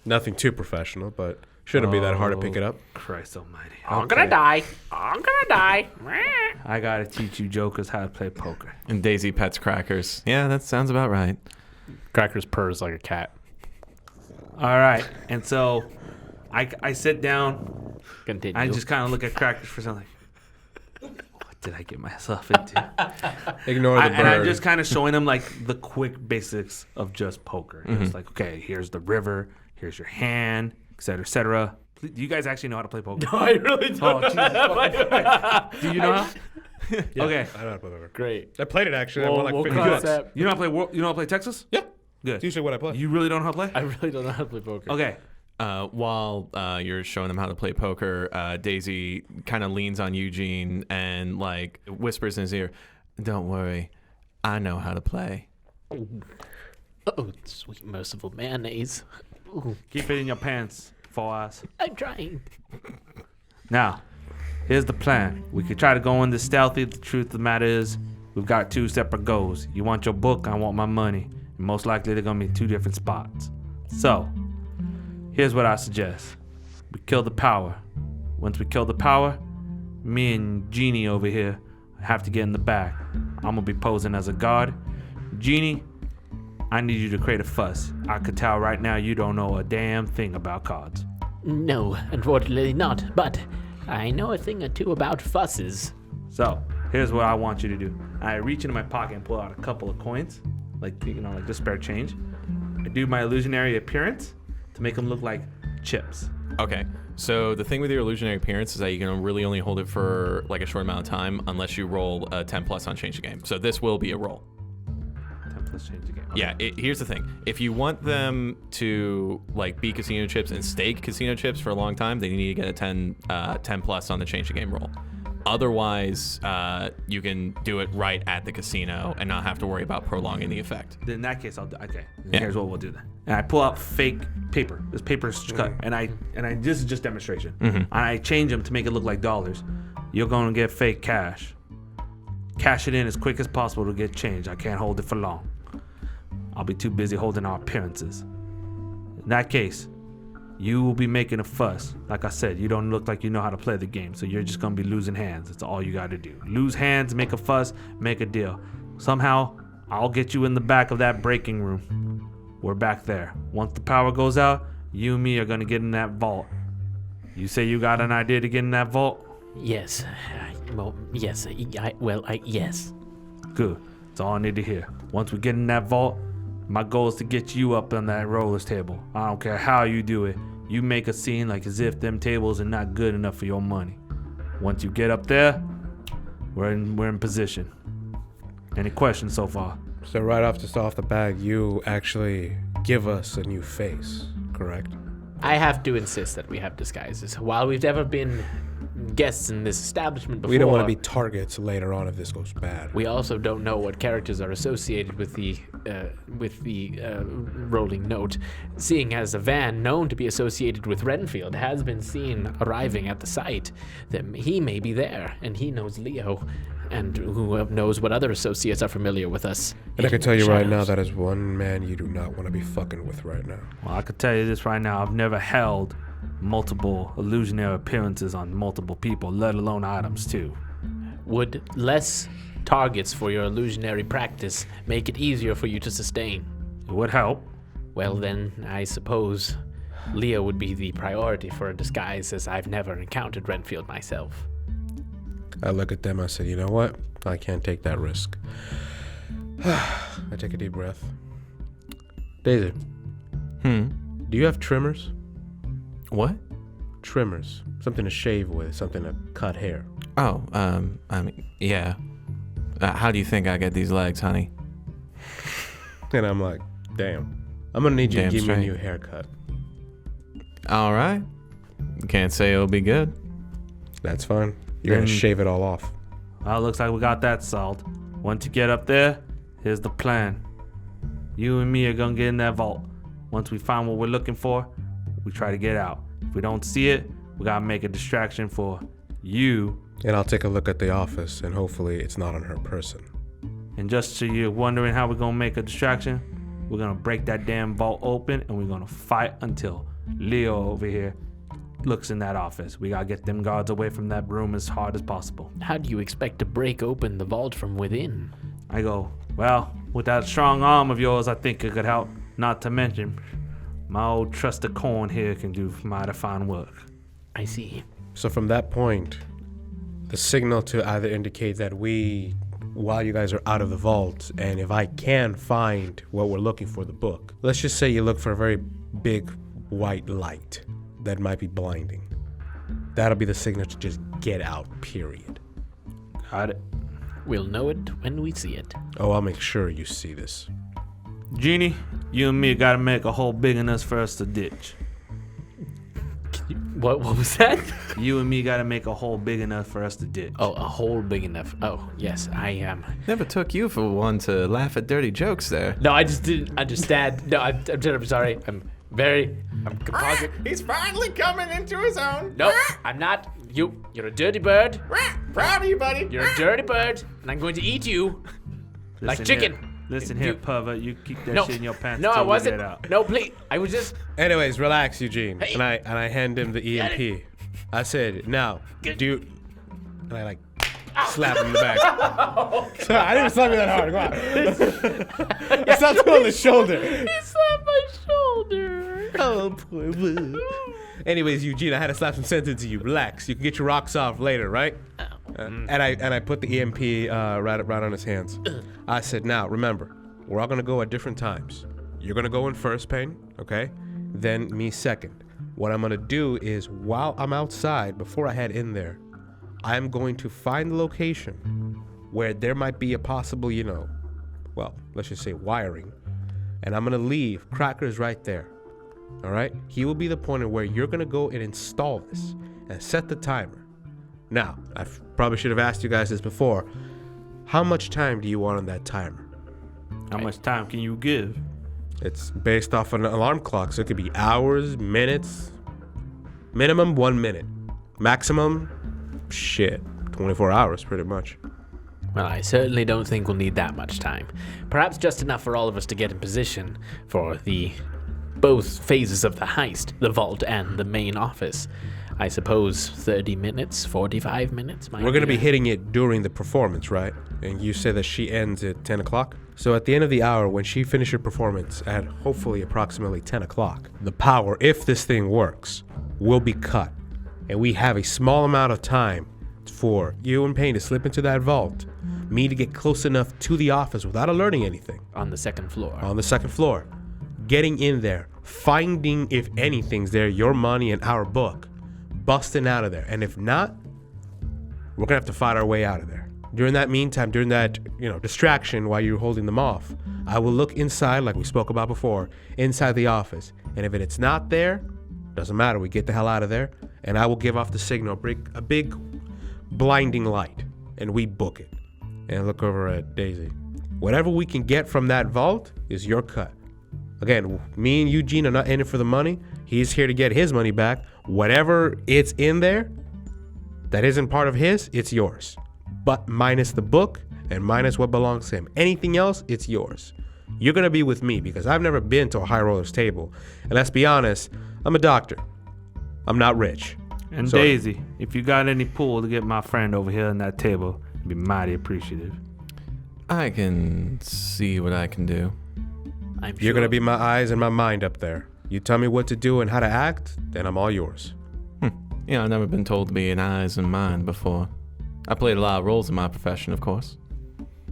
nothing too professional, but shouldn't be that hard to pick it up. Christ almighty. I'm gonna die. I gotta teach you jokers how to play poker. And Daisy pets Crackers. Yeah, that sounds about right. Crackers purrs like a cat. All right. And so I sit down. Continue. I just kind of look at Crackers for something. What did I get myself into? Ignore the bird. And I'm just kind of showing them like the quick basics of just poker. Just like, okay, here's the river, here's your hand, et cetera, et cetera. Do you guys actually know how to play poker? No, I really don't. Oh, Jesus. Do you know how? Yeah, Okay. I know how to play poker. Great. I played it actually. Well, I won like we'll 50 cross bucks. that. You know how to play? You know how to play Texas? Yeah. Good. It's usually what I play. You really don't know how to play? I really don't know how to play poker. Okay. While you're showing them how to play poker, Daisy kind of leans on Eugene and like whispers in his ear, "Don't worry, I know how to play." Oh, sweet merciful mayonnaise. No. Keep it in your pants, four eyes. I'm trying. Now, here's the plan. We could try to go in this stealthy. The truth of the matter is, we've got 2 separate goals. You want your book, I want my money. And most likely they're gonna be 2 different spots. So, here's what I suggest. We kill the power. Once we kill the power, me and Genie over here have to get in the back. I'm gonna be posing as a guard. Genie, I need you to create a fuss. I could tell right now you don't know a damn thing about cards. No, unfortunately not, but I know a thing or two about fusses. So, here's what I want you to do. I reach into my pocket and pull out a couple of coins, like just spare change. I do my illusionary appearance to make them look like chips. Okay, so the thing with your illusionary appearance is that you can really only hold it for like a short amount of time unless you roll a 10 plus on change the game. So this will be a roll. 10 plus change the game. Okay. Yeah, here's the thing. If you want them to like be casino chips and stay casino chips for a long time, they need to get a 10 plus on the change the game roll. Otherwise, you can do it right at the casino and not have to worry about prolonging the effect. In that case, I'll do. Okay, Yeah. Here's what we'll do then. And I pull out fake paper. This paper is cut, and I this is just demonstration. And I change them to make it look like dollars. You're gonna get fake cash. Cash it in as quick as possible to get change. I can't hold it for long. I'll be too busy holding our appearances. In that case, you will be making a fuss. Like I said, you don't look like you know how to play the game, so you're just gonna be losing hands. That's all you gotta do. Lose hands, make a fuss, make a deal. Somehow, I'll get you in the back of that breaking room. We're back there. Once the power goes out, you and me are gonna get in that vault. You say you got an idea to get in that vault? Yes. Yes. Yes. Good. That's all I need to hear. Once we get in that vault, my goal is to get you up on that rollers table. I don't care how you do it. You make a scene like as if them tables are not good enough for your money. Once you get up there, we're in position. Any questions so far? So right off the bat, you actually give us a new face, correct? I have to insist that we have disguises. While we've never been guests in this establishment before, We don't want to be targets later on if this goes bad. we also don't know what characters are associated with the rolling note. Seeing as a van known to be associated with Renfield has been seen arriving at the site, that he may be there, and he knows Leo, and who knows what other associates are familiar with us. And I can tell you right now, that is one man you do not want to be fucking with right now. Well, I can tell you this right now. I've never held multiple illusionary appearances on multiple people, let alone items too. Would less targets for your illusionary practice make it easier for you to sustain? It would help. Well, then, I suppose Leo would be the priority for a disguise, as I've never encountered Renfield myself. I look at them, I said, you know what? I can't take that risk. I take a deep breath. Daisy. Do you have trimmers? What? Trimmers. Something to shave with, something to cut hair. Oh, yeah. How do you think I get these legs, honey? And I'm like, damn. I'm gonna need you Damn to give straight. me a new haircut. All right. Can't say it'll be good. That's fine. You're gonna shave it all off. Well, looks like we got that solved. Once you get up there, here's the plan. You and me are gonna get in that vault. Once we find what we're looking for, we try to get out. If we don't see it, we gotta make a distraction for you. And I'll take a look at the office, and hopefully it's not on her person. And just so you're wondering how we're gonna make a distraction, we're gonna break that damn vault open and we're gonna fight until Leo over here looks in that office. We gotta get them guards away from that room as hard as possible. How do you expect to break open the vault from within? I go, well, with that strong arm of yours, I think it could help. Not to mention, my old trusted corn here can do mighty fine work. I see. So from that point, the signal to either indicate that while you guys are out of the vault, and if I can find what we're looking for, the book. Let's just say you look for a very big white light that might be blinding. That'll be the signal to just get out, period. Got it. We'll know it when we see it. Oh, I'll make sure you see this. Genie, you and me gotta make a hole big enough for us to ditch. What was that? You and me gotta make a hole big enough for us to ditch. Oh, a hole big enough. Oh, yes, I am. Never took you for one to laugh at dirty jokes there. No, I just didn't understand. No, I'm sorry. I'm I'm composite. He's finally coming into his own. No, I'm not. You're a dirty bird. Proud of you, buddy. You're a dirty bird, and I'm going to eat you like chicken. Listen here, pervert. You keep that shit in your pants. No, I till we wasn't. get out. No, please. I was just. Anyways, relax, Eugene. Hey. And I hand him the EMP. I said, now, and I slap him in the back. Sorry, I didn't slap you that hard. Go on. I slapped him on the shoulder. He slapped my shoulder. Oh, poor boo. Anyways, Eugene, I had to slap some sense into you. Relax. You can get your rocks off later, right? And I put the EMP right on his hands. I said, now, remember, we're all going to go at different times. You're going to go in first, Payne, okay? Then me second. What I'm going to do is, while I'm outside, before I head in there, I'm going to find the location where there might be a possible, let's just say wiring. And I'm going to leave Crackers right there. All right? He will be the point where you're going to go and install this and set the timer. Now, I probably should have asked you guys this before. How much time do you want on that timer? How much time can you give? It's based off an alarm clock, so it could be hours, minutes. Minimum 1 minute. Maximum, 24 hours pretty much. Well, I certainly don't think we'll need that much time. Perhaps just enough for all of us to get in position for both phases of the heist, the vault and the main office. I suppose 30 minutes, 45 minutes might We're going to be hitting it during the performance, right? And you say that she ends at 10 o'clock? So at the end of the hour, when she finishes her performance at hopefully approximately 10 o'clock, the power, if this thing works, will be cut. And we have a small amount of time for you and Payne to slip into that vault, me to get close enough to the office without alerting anything. on the second floor. On the second floor. Getting in there, finding if anything's there, your money and our book, busting out of there. And if not, we're gonna have to fight our way out of there. During that meantime, during that, distraction while you're holding them off, I will look inside, like we spoke about before, inside the office. And if it's not there, doesn't matter, we get the hell out of there. And I will give off the signal, a big blinding light, and we book it. And I look over at Daisy. Whatever we can get from that vault is your cut. Again, me and Eugene are not in it for the money. He's here to get his money back. Whatever it's in there that isn't part of his, it's yours. But minus the book and minus what belongs to him. Anything else, it's yours. You're going to be with me because I've never been to a high roller's table. And let's be honest, I'm a doctor. I'm not rich. And so, Daisy, if you got any pull to get my friend over here on that table, I'd be mighty appreciative. I can see what I can do. You're going to be my eyes and my mind up there. You tell me what to do and how to act, then I'm all yours. Yeah, I've never been told to be an eyes and mind before. I played a lot of roles in my profession, of course.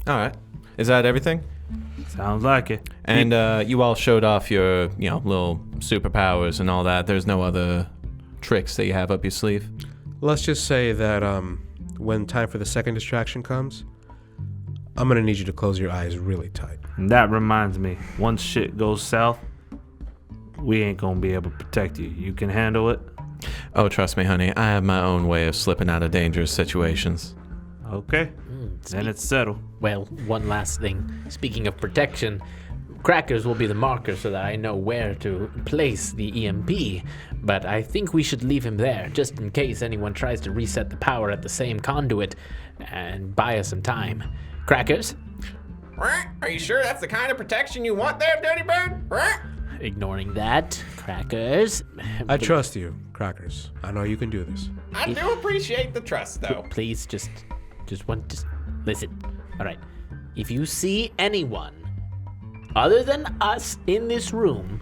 All right. Is that everything? Sounds like it. And you all showed off your, little superpowers and all that. There's no other tricks that you have up your sleeve? Let's just say that when time for the second distraction comes, I'm going to need you to close your eyes really tight. And that reminds me, once shit goes south, we ain't going to be able to protect you. You can handle it? Oh, trust me, honey. I have my own way of slipping out of dangerous situations. Okay. Then it's settled. Well, one last thing. Speaking of protection, Crackers will be the marker so that I know where to place the EMP, but I think we should leave him there, just in case anyone tries to reset the power at the same conduit and buy us some time. Crackers? Are you sure that's the kind of protection you want there, Dirty Bird? Ignoring that, Crackers. I trust you, Crackers. I know you can do this. I do appreciate the trust, though. Please, just listen. All right. If you see anyone other than us in this room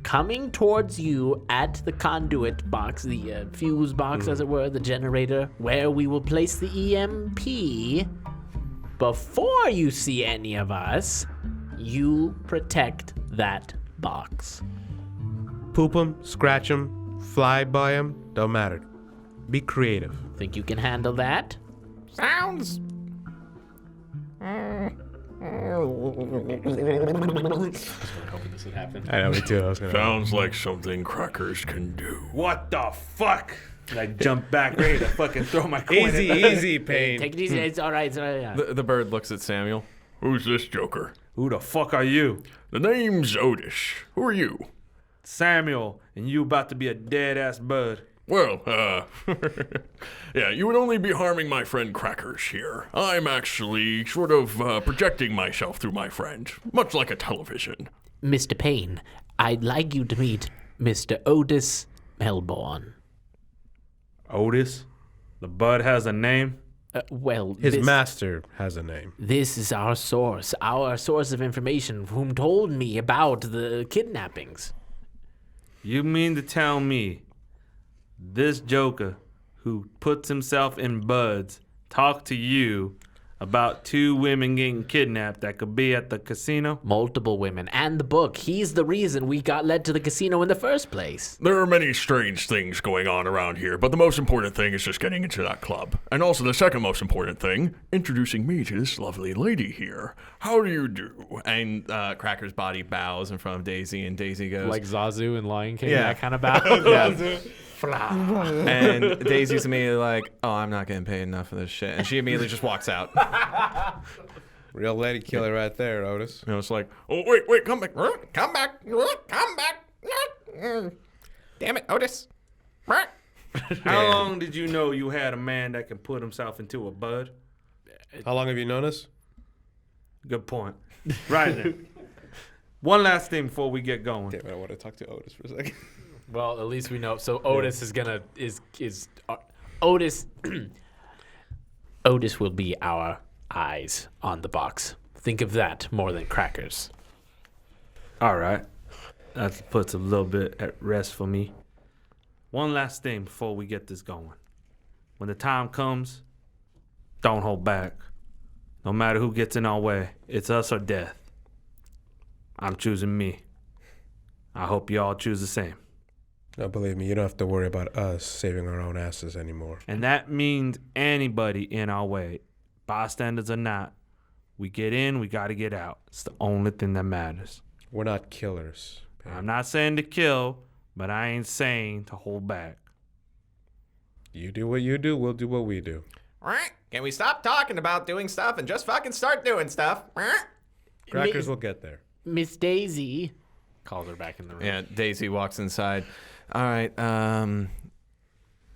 coming towards you at the conduit box, the fuse box, as it were, the generator, where we will place the EMP, before you see any of us, you protect that box. Poop them, scratch them, fly by them, don't matter. Be creative. Think you can handle that? Sounds... hoping this would happen. I know, me too. Sounds like something Crackers can do. What the fuck? And I jump back ready to fucking throw my coin. Easy, Payne. Take it easy. It's all right. It's all right. Yeah. The bird looks at Samuel. Who's this joker? Who the fuck are you? The name's Otis. Who are you? Samuel, and you about to be a dead-ass bud. Well, yeah, you would only be harming my friend Crackers here. I'm actually sort of projecting myself through my friend, much like a television. Mr. Payne, I'd like you to meet Mr. Otis Melbourne. Otis? The bud has a name? Well, His master has a name. This is our source of information, whom told me about the kidnappings. You mean to tell me this joker who puts himself in buds talked to you about 2 women getting kidnapped that could be at the casino? Multiple women and the book. He's the reason we got led to the casino in the first place. There are many strange things going on around here, but the most important thing is just getting into that club. And also the second most important thing, introducing me to this lovely lady here. How do you do? And Cracker's body bows in front of Daisy, and Daisy goes... Like Zazu and Lion King, Yeah. that kind of bow. Yeah. And Daisy's immediately like, oh, I'm not getting paid enough for this shit. And she immediately just walks out. Real lady killer right there, Otis. You know, it's like, oh, wait, come back. Come back. Come back. Damn it, Otis. How long did you know you had a man that can put himself into a bud? How long have you known us? Good point. Right then. One last thing before we get going. Damn it, I want to talk to Otis for a second. Well, at least we know. So Otis is Otis. Otis will be our eyes on the box. Think of that more than Crackers. All right. That puts a little bit at rest for me. One last thing before we get this going. When the time comes, don't hold back. No matter who gets in our way, it's us or death. I'm choosing me. I hope you all choose the same. No, believe me, you don't have to worry about us saving our own asses anymore. And that means anybody in our way, bystanders or not, we get in, we got to get out. It's the only thing that matters. We're not killers. I'm not saying to kill, but I ain't saying to hold back. You do what you do, we'll do what we do. Can we stop talking about doing stuff and just fucking start doing stuff? Crackers will get there. Miss Daisy calls her back in the room. Yeah, Daisy walks inside. All right,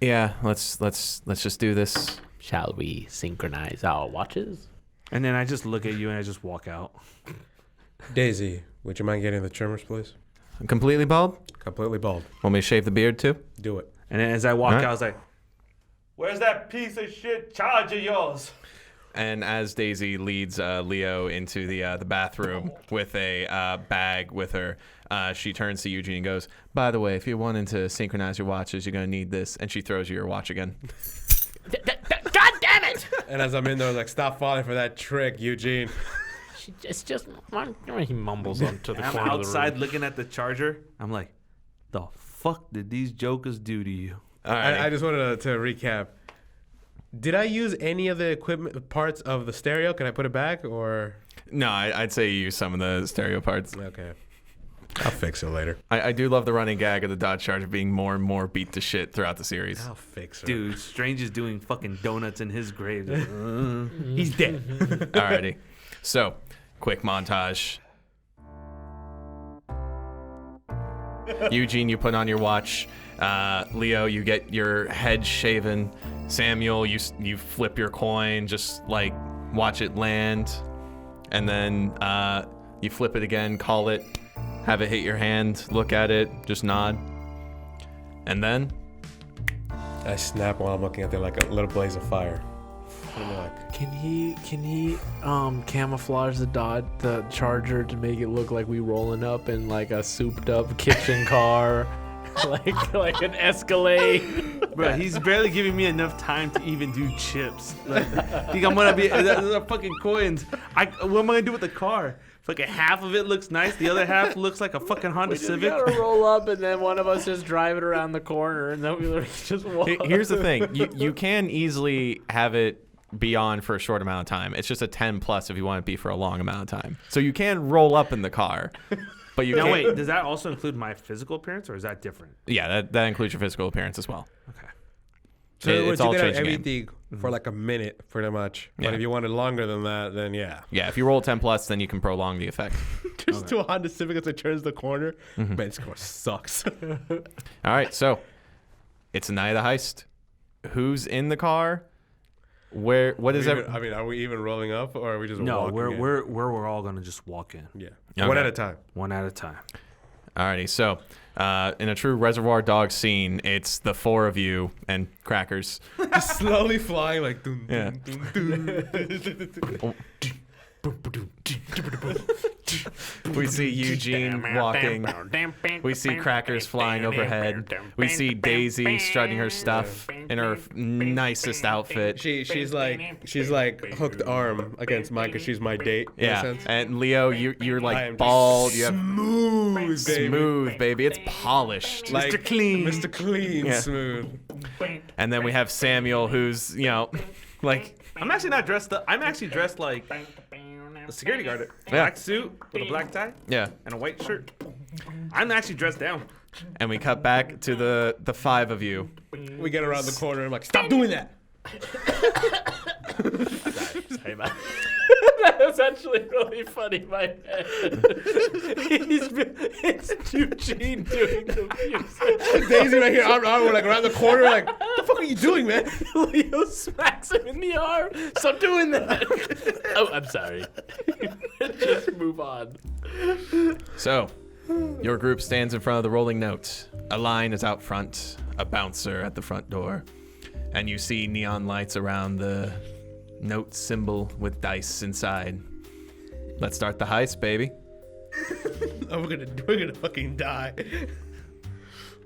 yeah, let's just do this. Shall we synchronize our watches? And then I just look at you and I just walk out. Daisy, would you mind getting the trimmers, please? Completely bald? Completely bald. Want me to shave the beard too? Do it. And then as I walk All right. out, I was like, where's that piece of shit charge of yours? And as Daisy leads Leo into the bathroom with a bag with her, she turns to Eugene and goes, by the way, if you're wanting to synchronize your watches, you're going to need this. And she throws you your watch again. God damn it! And as I'm in there, I was like, stop falling for that trick, Eugene. It's just He mumbles onto the I'm corner of the outside room. looking at the charger. I'm like, the fuck did these jokers do to you? All right. I just wanted to recap. Did I use any of the equipment parts of the stereo? Can I put it back or? No, I'd say you use some of the stereo parts. Okay. I'll fix it later. I do love the running gag of the Dodge Charger being more and more beat to shit throughout the series. I'll fix it. Dude, Strange is doing fucking donuts in his grave. He's dead. Alrighty. So, quick montage. Eugene, you put on your watch. Leo, you get your head shaven. Samuel, you flip your coin, just like watch it land. And then you flip it again, call it, have it hit your hand, look at it, just nod. And then I snap while I'm looking at it like a little blaze of fire. Can he camouflage the Charger to make it look like we rolling up in like a souped up kitchen car, like an Escalade? Bro, he's barely giving me enough time to even do chips. Like, think I'm gonna be those are fucking coins. What am I gonna do with the car? Fucking half of it looks nice, the other half looks like a fucking Honda We just Civic. gotta roll up, and then one of us just drive it around the corner, and then we literally just walk. Here's the thing: you can easily have it be on for a short amount of time. It's just a 10 plus if you want it to be for a long amount of time. So you can roll up in the car, but you Now can't. wait, does that also include my physical appearance, or is that different? Yeah, that includes your physical appearance as well. Okay. So in other words, it's all you can have changing game. everything for like a minute, pretty much. But Yeah. if you wanted longer than that, then yeah. Yeah, if you roll 10 plus, then you can prolong the effect. Just to a Honda Civic as it turns the corner. Man, this car sucks. All right, so it's the night of the heist. Who's in the car? Where? What is that? I mean, are we even rolling up, or are we just No, walking in? we're all gonna just walk in. Yeah. Okay. One at a time. One at a time. Alrighty, so in a true Reservoir Dogs scene, it's the four of you and Crackers. Just slowly flying like. Dun, Yeah. dun, dun, dun. We see Eugene walking. We see Crackers flying overhead. We see Daisy strutting her stuff in her nicest outfit. She's like hooked arm against mine because she's my date. In a Yeah, sense. and Leo, you're I am like just bald. You have smooth, baby. It's polished. like Mr. Clean. Mr. Clean, Yeah. smooth. And then we have Samuel, who's like I'm actually not dressed up. I'm actually dressed like a security guard. Black suit with a black tie yeah. and a white shirt. I'm actually dressed down. And we cut back to the five of you. We get around the corner. I'm like, stop doing that. Sorry about that was actually really funny, my man. It's Eugene doing the music. Daisy right here. We're like around the corner. Like, what the fuck are you doing, man? Leo smacks him in the arm. Stop doing that. Oh, I'm sorry. Just move on. So, your group stands in front of the rolling note. A line is out front, a bouncer at the front door, and you see neon lights around the note symbol with dice inside. Let's start the heist, baby. Oh, we're gonna fucking die.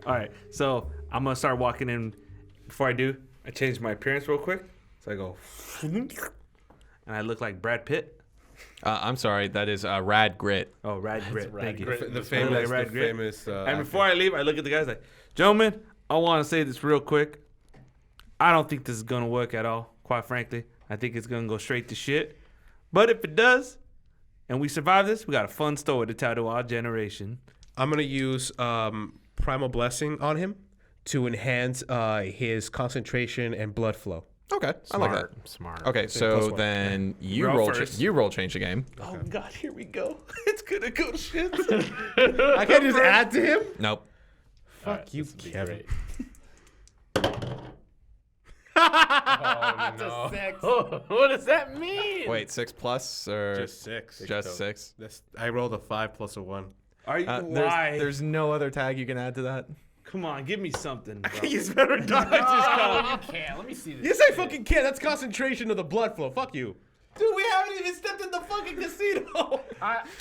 All right, so I'm gonna start walking in. Before I do, I change my appearance real quick. So I go, and I look like Brad Pitt. I'm sorry, that is Rad Grit. Oh, Rad Grit. Thank you. The famous, Rad the Grit. famous. And before I leave, I look at the guys like, gentlemen, I want to say this real quick. I don't think this is gonna work at all. Quite frankly, I think it's gonna go straight to shit. But if it does, and we survive this, we got a fun story to tell to our generation. I'm gonna use Primal Blessing on him to enhance his concentration and blood flow. Okay, I like that. Smart. Okay, so then you Roll roll first. you roll change the game. Oh God, here we go. It's gonna go to shit. I can't just add to him. Nope. Fuck you, Kevin. Oh, no. What does that mean? Wait, 6 plus or Just 6. just 6? I rolled a 5 plus a 1. Are you? Why? There's no other tag you can add to that. Come on, give me something. Bro. He's better done. Oh, you can't. Let me see this. Yes, I fucking can. That's concentration of the blood flow. Fuck you. Dude, we haven't even stepped in the fucking casino.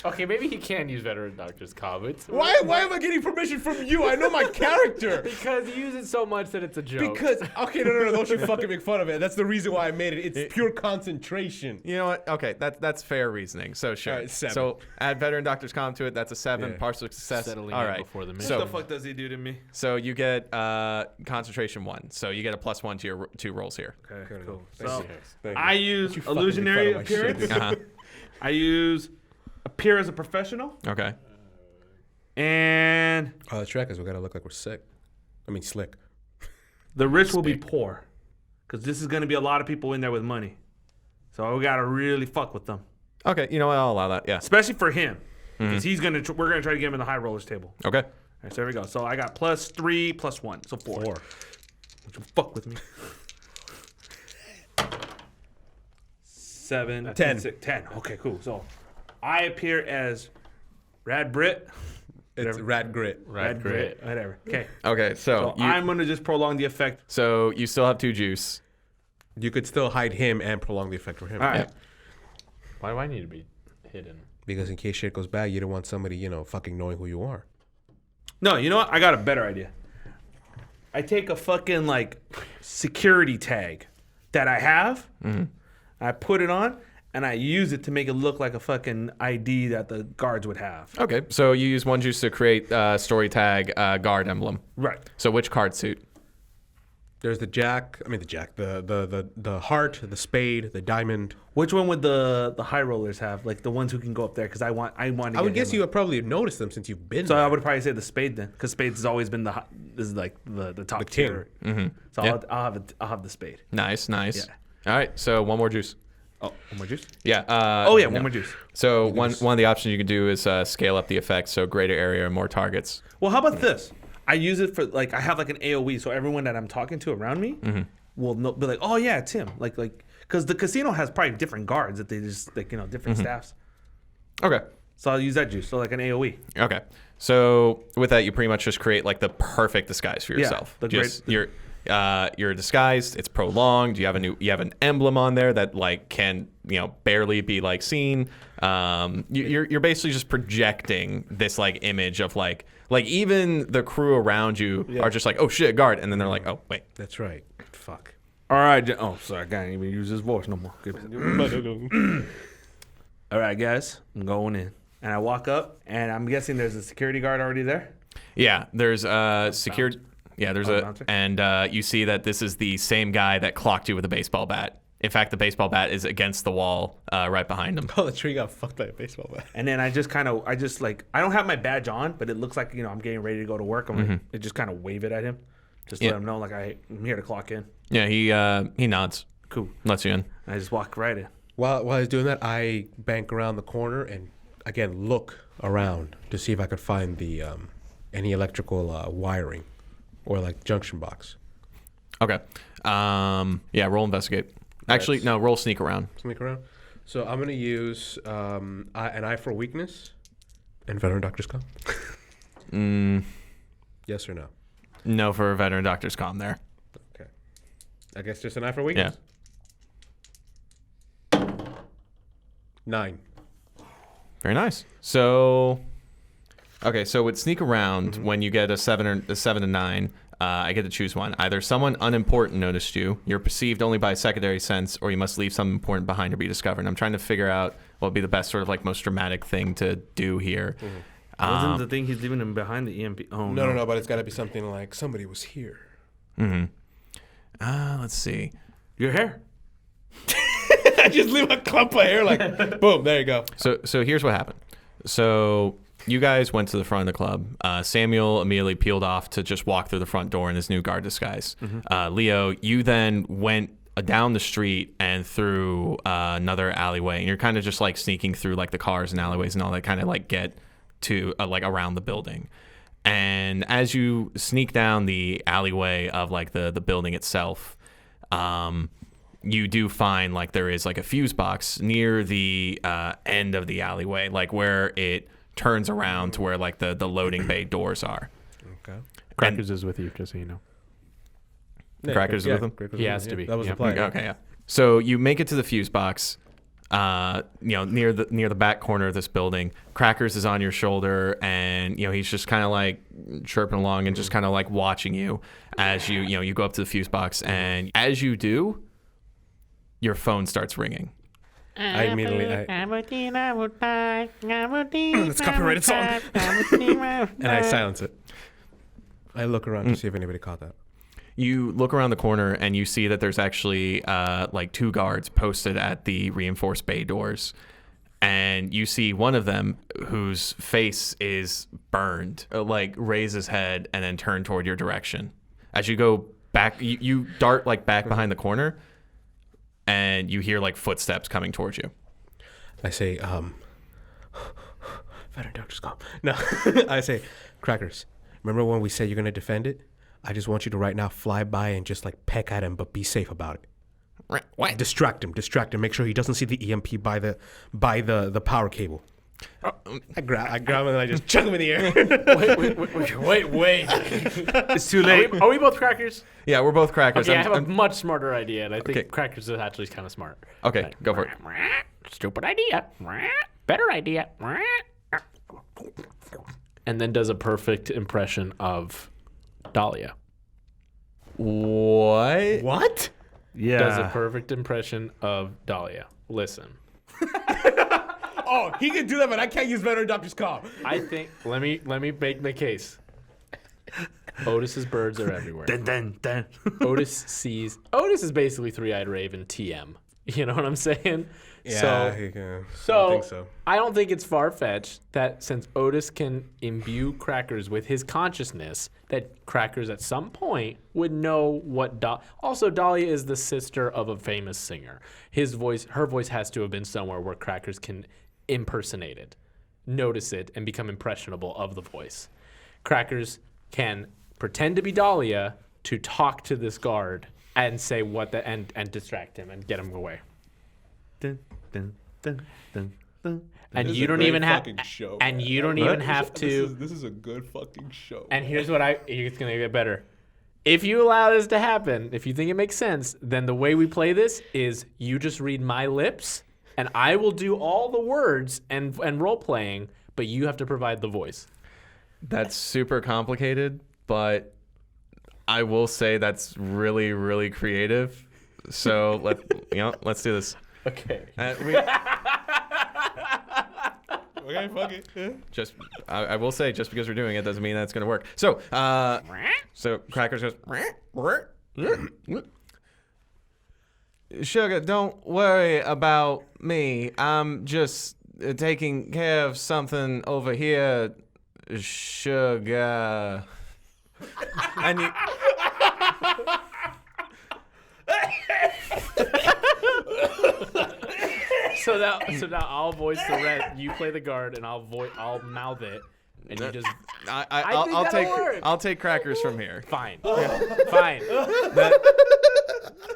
Okay, maybe he can use veteran doctor's comments. Why am I getting permission from you? I know my character. Because you use it so much that it's a joke. Because no, don't you fucking make fun of it. That's the reason why I made it. It's pure concentration. You know what? Okay, that's fair reasoning. So sure. All right, 7. So add veteran doctor's com to it. That's a 7. Yeah. Partial success. Settling All in right. before the mission. So What the fuck does he do to me? So you get concentration 1. So you get a +1 to your 2 rolls here. Okay, cool. Thank So you. Thank you. I use Don't you fucking illusionary make fun of my shit. appearance. I use appear as a professional, Okay. and Oh, that's right, because we gotta look like we're sick. I mean, slick. the rich will be poor, because this is gonna be a lot of people in there with money. So we gotta really fuck with them, Okay. You know what? I'll allow that. Yeah. especially for him, because we're gonna try to get him in the high rollers table. Okay. All right, so there we go. So I got +3 +1, so 4. Would you fuck with me? 7, 10. 6, 10. Okay, cool. So I appear as Rad Brit. It's Rad Grit. Rad Grit. Whatever. Okay. Okay. So I'm gonna just prolong the effect. So you still have 2 juice. You could still hide him and prolong the effect for him. All right. Why do I need to be hidden? Because in case shit goes bad, you don't want somebody, fucking knowing who you are. No, you know what? I got a better idea. I take a fucking security tag that I have. I put it on and I use it to make it look like a fucking ID that the guards would have. Okay. So you use 1 juice to create story tag guard emblem. Right. So which card suit? There's the jack. I mean the jack. The heart, the spade, the diamond. Which one would the high rollers have? Like the ones who can go up there? Because I want. I would guess you would probably notice them since you've been. So there. I would probably say the spade then, because spades has always been this is like the top The king. tier. Mm-hmm. So Yeah. I'll have the spade. Nice. Yeah. All right, so one more juice. Oh, one more juice. Yeah. One more juice. So one of the options you can do is scale up the effect, so greater area and more targets. Well, how about this? I use it for like I have like an AOE, so everyone that I'm talking to around me will be like, oh yeah, it's him. Like because the casino has probably different guards that they just like different staffs. Okay. So I'll use that juice. So like an AOE. Okay. So with that, you pretty much just create like the perfect disguise for yourself. You're disguised. It's prolonged. You have an emblem on there that like can barely be like seen. You're basically just projecting this like image of like even the crew around you are just like, oh shit, guard, and then they're like, oh wait, That's right. Fuck. All right. Oh, sorry, I can't even use his voice no more. All right, guys, I'm going in, and I walk up, and I'm guessing there's a security guard already there. yeah. There's security. Yeah, there's bouncer. and you see that this is the same guy that clocked you with a baseball bat. In fact, the baseball bat is against the wall right behind him. Oh, the tree got fucked by a baseball bat. And then I don't have my badge on, but it looks like I'm getting ready to go to work. I'm like, I just kind of wave it at him, just let him know like I'm here to clock in. Yeah, he nods. Cool. Lets you in. And I just walk right in. While I was doing that, I bank around the corner and again look around to see if I could find the any electrical wiring or like junction box. Okay. Yeah, roll investigate. Actually, no, roll sneak around. Sneak around. So I'm gonna use an eye for weakness and veteran doctor's com. Yes or no? No for veteran doctor's com there. Okay. I guess just an eye for weakness. Yeah. 9. Very nice. So, okay, so with sneak around, when you get a 7 to 9, I get to choose one. Either someone unimportant noticed you, you're perceived only by a secondary sense, or you must leave something important behind to be discovered. I'm trying to figure out what would be the best sort of like most dramatic thing to do here. Wasn't the thing he's leaving him behind the EMP? Oh No, but it's got to be something like somebody was here. Let's see. Your hair. I just leave a clump of hair like, boom, there you go. So here's what happened. So you guys went to the front of the club. Samuel immediately peeled off to just walk through the front door in his new guard disguise. Leo, you then went down the street and through another alleyway, and you're kind of just like sneaking through like the cars and alleyways and all that, kind of like get to like around the building. And as you sneak down the alleyway of like the building itself, you do find like there is like a fuse box near the end of the alleyway, like where it turns around to where like the loading bay doors are. Okay. Crackers is with you, just so you know. Crackers is with him? He has to be. That was the Yep. plan. Okay, yeah. So you make it to the fuse box, near the back corner of this building. Crackers is on your shoulder, and he's just kind of like chirping along and just kind of like watching you as you go up to the fuse box, and as you do, your phone starts ringing. I immediately That's copyrighted song. And I silence it. I look around to see if anybody caught that. You look around the corner and you see that there's actually like 2 guards posted at the reinforced bay doors. And you see one of them whose face is burned, like raise his head and then turn toward your direction. As you go back, you dart like back behind the corner, and you hear like footsteps coming towards you. I say, veteran doctor's call. No, I say, Crackers, remember when we said you're going to defend it? I just want you to right now fly by and just like peck at him, but be safe about it. What? Distract him. Make sure he doesn't see the EMP by the power cable. I grab him and I just chuck him in the air. Wait. It's too late. Are we both Crackers? Yeah, we're both Crackers. Okay, I have a much smarter idea, and I think Crackers is actually kind of smart. Okay, go for it. Stupid idea. Better idea. And then does a perfect impression of Dahlia. What? Yeah. Does a perfect impression of Dahlia. Listen. Oh, he can do that, but I can't use veteran doctor's call. I think let me make the case. Otis's birds are everywhere. Dun, dun, dun. Otis is basically Three-Eyed Raven TM. You know what I'm saying? Yeah, I think so. I don't think it's far-fetched that since Otis can imbue Crackers with his consciousness, that Crackers at some point would know what Also, Dahlia is the sister of a famous singer. Her voice has to have been somewhere where Crackers can impersonate it, notice it, and become impressionable of the voice. Crackers can pretend to be Dahlia to talk to this guard and say and distract him and get him away. Dun, dun, dun, dun, dun. And This you is a don't great even have fucking show, and man. you don't even have to. This is a good fucking show. And here's what it's gonna get better. If you allow this to happen, if you think it makes sense, then the way we play this is you just read my lips, and I will do all the words and role playing, but you have to provide the voice. That's super complicated, but I will say that's really, really creative. So let's do this. Okay. Okay, fuck it. Yeah. Just, I will say, just because we're doing it doesn't mean that's gonna work. So, Crackers goes. Sugar, don't worry about me. I'm just taking care of something over here. Sugar. And you. So now I'll voice the red. You play the guard, and I'll mouth it, and you just. I'll take Crackers from here. Fine. Fine.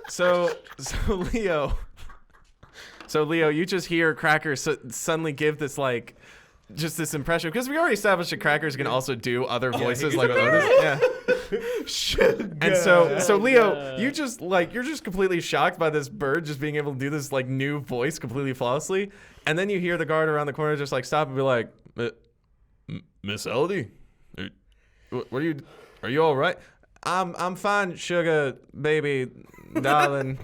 So Leo, you just hear Crackers suddenly give this just this impression, because we already established that Crackers can also do other voices like Otis. Yeah. And so Leo, you're just completely shocked by this bird just being able to do this new voice completely flawlessly, and then you hear the guard around the corner just stop and be like, Miss Elodie, what are you? Are you all right? I'm fine, sugar baby, darling.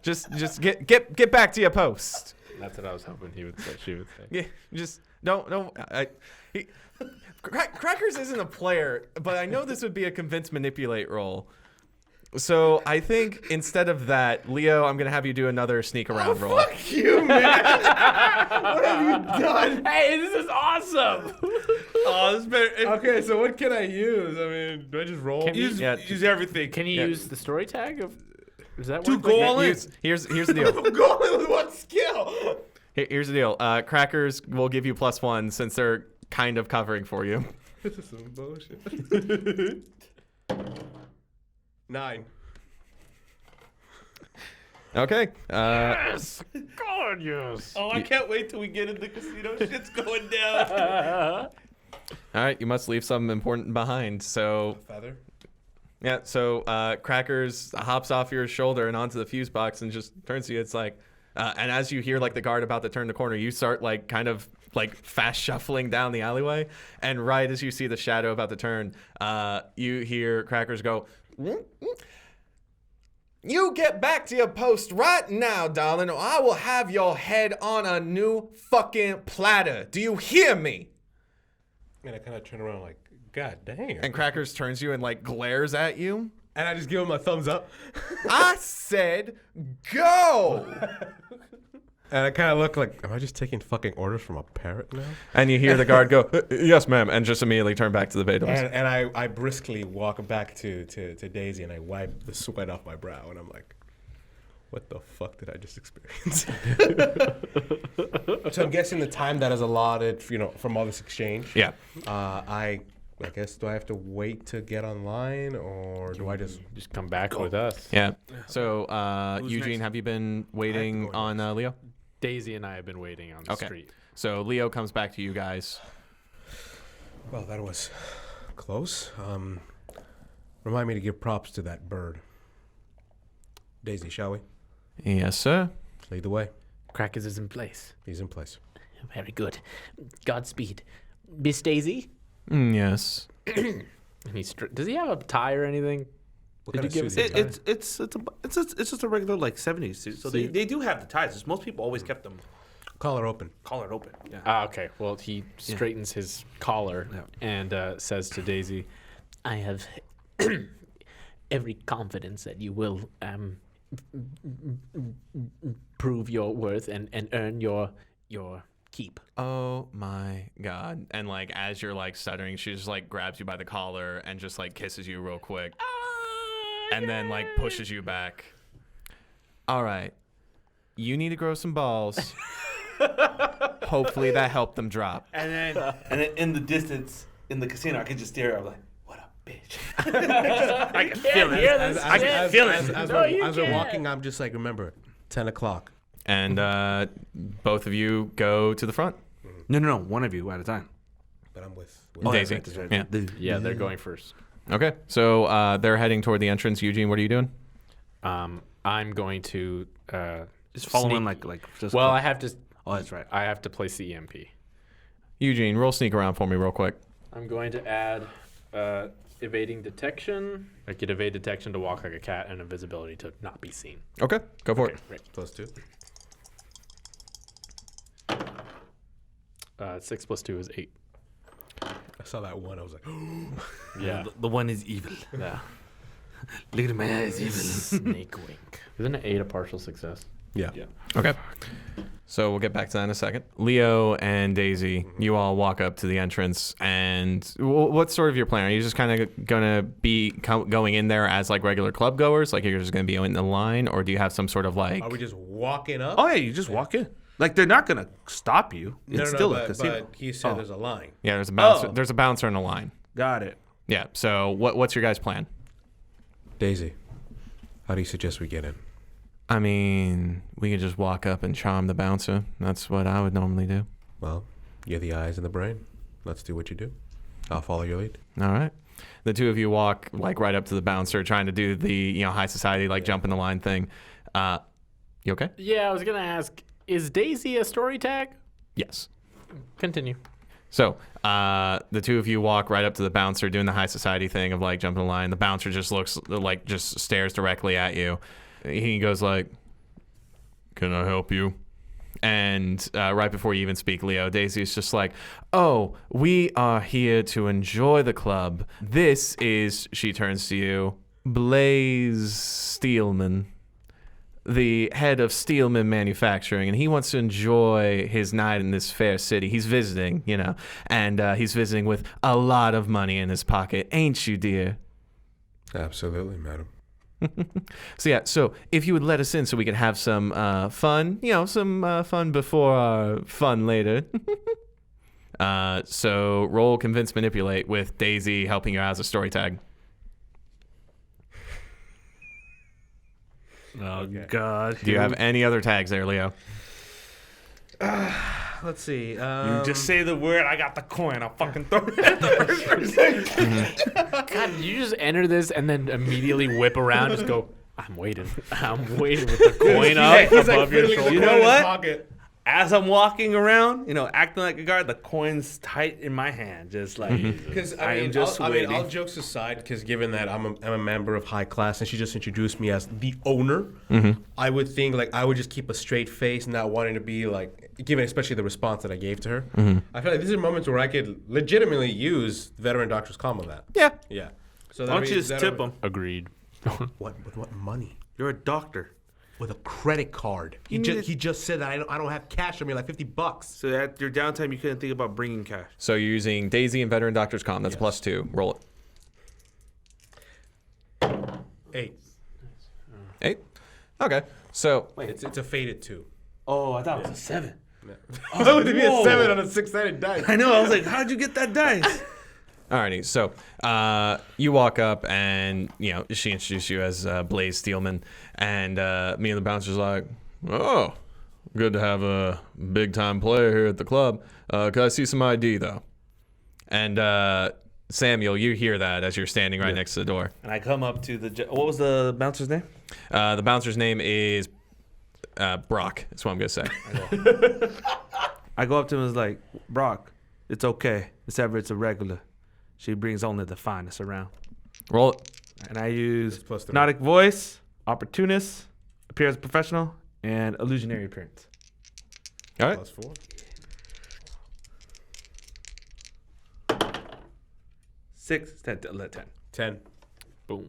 Just get back to your post. That's what I was hoping she would say. Yeah, just don't. Crackers isn't a player, but I know this would be a convince manipulate roll. So I think instead of that, Leo, I'm gonna have you do another sneak around roll. Fuck you, man. What have you done? Hey, this is awesome. Oh, this better. Okay, so what can I use? I mean, do I just roll? Use everything. Can you use the story tag of? Does that To work? go all in. Here's the deal. Go with what skill? Here's the deal. Crackers will give you +1 since they're kind of covering for you. This is some bullshit. 9. Okay. Yes. God, yes. Oh, I can't wait till we get in the casino. Shit's going down. All right, you must leave something important behind. So. Feather. Yeah. So Crackers hops off your shoulder and onto the fuse box and just turns to you. It's and as you hear the guard about to turn the corner, you start kind of fast shuffling down the alleyway, and right as you see the shadow about to turn, you hear Crackers go, "You get back to your post right now, darling, or I will have your head on a new fucking platter. Do you hear me?" And I kind of turn around God damn. And Crackers turns to you and glares at you. And I just give him a thumbs up. I said, go! And I kind of look am I just taking fucking orders from a parrot now? And you hear the guard go, "Yes, ma'am," and just immediately turn back to the bay doors. And I briskly walk back to Daisy, and I wipe the sweat off my brow, and I'm like, what the fuck did I just experience? So I'm guessing the time that is allotted, from all this exchange. Yeah. I guess, do I have to wait to get online, or do I just come back with us? Yeah. So, Eugene, next? have you been waiting on Leo? Daisy and I have been waiting on the street. So Leo comes back to you guys. Well, that was close. Remind me to give props to that bird. Daisy, shall we? Yes, sir. Lead the way. Crackers is in place. He's in place. Very good. Godspeed. Miss Daisy? Yes. And does he have a tie or anything? Did you give us a tie? It's just a regular 70s suit. So they do have the ties. Most people always kept them Collar open. Yeah. Okay. Well, he straightens his collar and says to Daisy, I have every confidence that you will prove your worth and earn your keep. Oh my god. And like as you're like stuttering, she just like grabs you by the collar and just like kisses you real quick. And then like pushes you back. All right. You need to grow some balls. Hopefully that helped them drop. And then in the distance, in the casino, I can just stare at her. I'm like, what a bitch. I can feel it. I can feel it. As we're walking, I'm just like, remember, 10 o'clock. And both of you go to the front. No. One of you at a time. But I'm with Daisy. That's right. Yeah. Yeah, they're going first. Okay. So they're heading toward the entrance. Eugene, what are you doing? I'm going to Just follow him like just. Well, I have to. Oh, that's right. I have to place the EMP. Eugene, roll sneak around for me real quick. I'm going to add evading detection. I get evade detection to walk like a cat and invisibility to not be seen. Okay. Go for it. Great. +2. 6 + 2 is 8. I saw that one. I was like, Yeah. The one is evil. Yeah. Look at my eyes, evil. Snake wink. Isn't an 8 a partial success? yeah. Okay. So we'll get back to that in a second. Leo and Daisy, you all walk up to the entrance, and what's sort of your plan? Are you just kind of going to be going in there as like regular club goers? Like you're just going to be in the line, or do you have some sort of like... Are we just walking up? Oh, yeah, you just walk in. Like, they're not going to stop you. It's still a casino. But he said there's a line. Yeah, there's a bouncer. There's a bouncer in a line. Got it. Yeah. So what's your guys' plan? Daisy, how do you suggest we get in? I mean, we could just walk up and charm the bouncer. That's what I would normally do. Well, you're the eyes and the brain. Let's do what you do. I'll follow your lead. All right. The two of you walk like right up to the bouncer, trying to do the high society jump in the line thing. You okay? Yeah, I was gonna ask, is Daisy a story tag? Yes. Continue. So the two of you walk right up to the bouncer, doing the high society thing of like jumping the line. The bouncer just just stares directly at you. He goes like, "Can I help you?" And right before you even speak, Leo, Daisy's just like, "Oh, we are here to enjoy the club. This is," she turns to you, "Blaze Steelman, the head of Steelman Manufacturing, and he wants to enjoy his night in this fair city. He's visiting, and he's visiting with a lot of money in his pocket. Ain't you, dear?" Absolutely, madam. So if you would let us in so we could have some fun, some fun before our fun later. So roll convince manipulate with Daisy helping you out as a story tag. Oh, God. Do you have any other tags there, Leo? Let's see. You just say the word, I got the coin. I'll fucking throw it at the first person. God, did you just enter this and then immediately whip around and just go, I'm waiting with the coin up above your shoulder. You know what? As I'm walking around, acting like a guard, the coin's tight in my hand, just like because I am just waiting. all jokes aside, because given that I'm a member of high class and she just introduced me as the owner, I would think I would just keep a straight face, not wanting to be given especially the response that I gave to her. I feel like these are moments where I could legitimately use veteran doctor's combat. Yeah. So why don't you just tip them? Agreed. With what money? You're a doctor. With a credit card. He just said that I don't have cash on me, like $50. So at your downtime, you couldn't think about bringing cash. So you're using Daisy and Veteran Doctor's Com. That's +2. Roll it. 8. 8? Okay. So Wait, it's a faded 2. Oh, I thought it was a 7. Why would it be a 7 on a 6-sided dice? I know. I was like, how'd you get that dice? Alrighty, so you walk up and, she introduced you as Blaze Steelman, and me and the bouncer's like, "Oh, good to have a big-time player here at the club. Can I see some ID, though?" And Samuel, you hear that as you're standing right next to the door. And I come up to what was the bouncer's name? The bouncer's name is Brock, that's what I'm going to say. I go up to him and was like, "Brock, it's okay. It's a regular. She brings only the finest around." Roll it. And I use hypnotic voice, opportunist, appears professional, and illusionary appearance. All right. +4. 6, 10, 10. 10. Boom.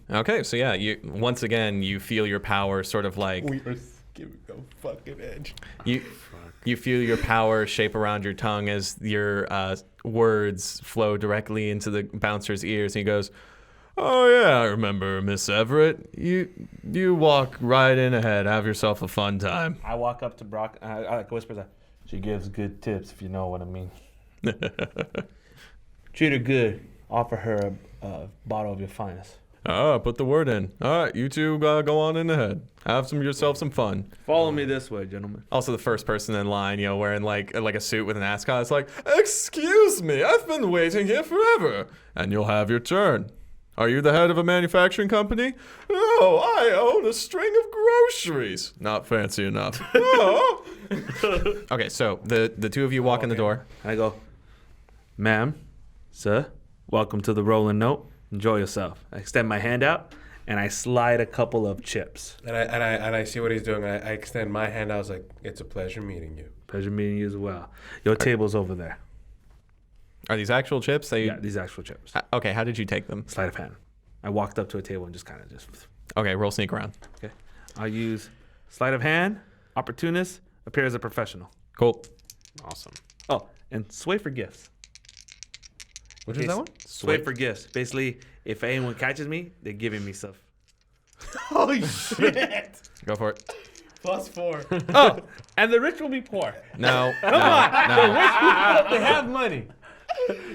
Okay, so yeah, you once again you feel your power sort of like We are giving the fucking edge. you feel your power shape around your tongue as your words flow directly into the bouncer's ears, and he goes, "Oh yeah, I remember, Miss Everett. You walk right in ahead. Have yourself a fun time." I walk up to Brock. I whisper that. She gives good tips, if you know what I mean. Treat her good. Offer her a bottle of your finest. Put the word in. All right, you two go on in ahead. Have yourself some fun. Follow me this way, gentlemen. Also, the first person in line, wearing like a suit with an ascot, is like, "Excuse me, I've been waiting here forever," and you'll have your turn. "Are you the head of a manufacturing company?" "No, I own a string of groceries." Not fancy enough. "No." Okay, so the two of you walk in the door. I go, "Ma'am, sir, welcome to the Rolling Note. Enjoy yourself." I extend my hand out, and I slide a couple of chips. And I see what he's doing. I extend my hand out. I was like, "It's a pleasure meeting you." Pleasure meeting you as well. Your table's over there. Are these actual chips? Yeah, these actual chips. Okay, how did you take them? Sleight of hand. I walked up to a table and just kind of just... Okay, roll sneak around. Okay. I'll use sleight of hand, opportunist, appear as a professional. Cool. Awesome. Oh, and sway for gifts. Which is that one? Sway for gifts. Basically, if anyone catches me, they're giving me stuff. Holy shit! Go for it. +4. Oh, and the rich will be poor. No. Come on. No. The rich people, they have money.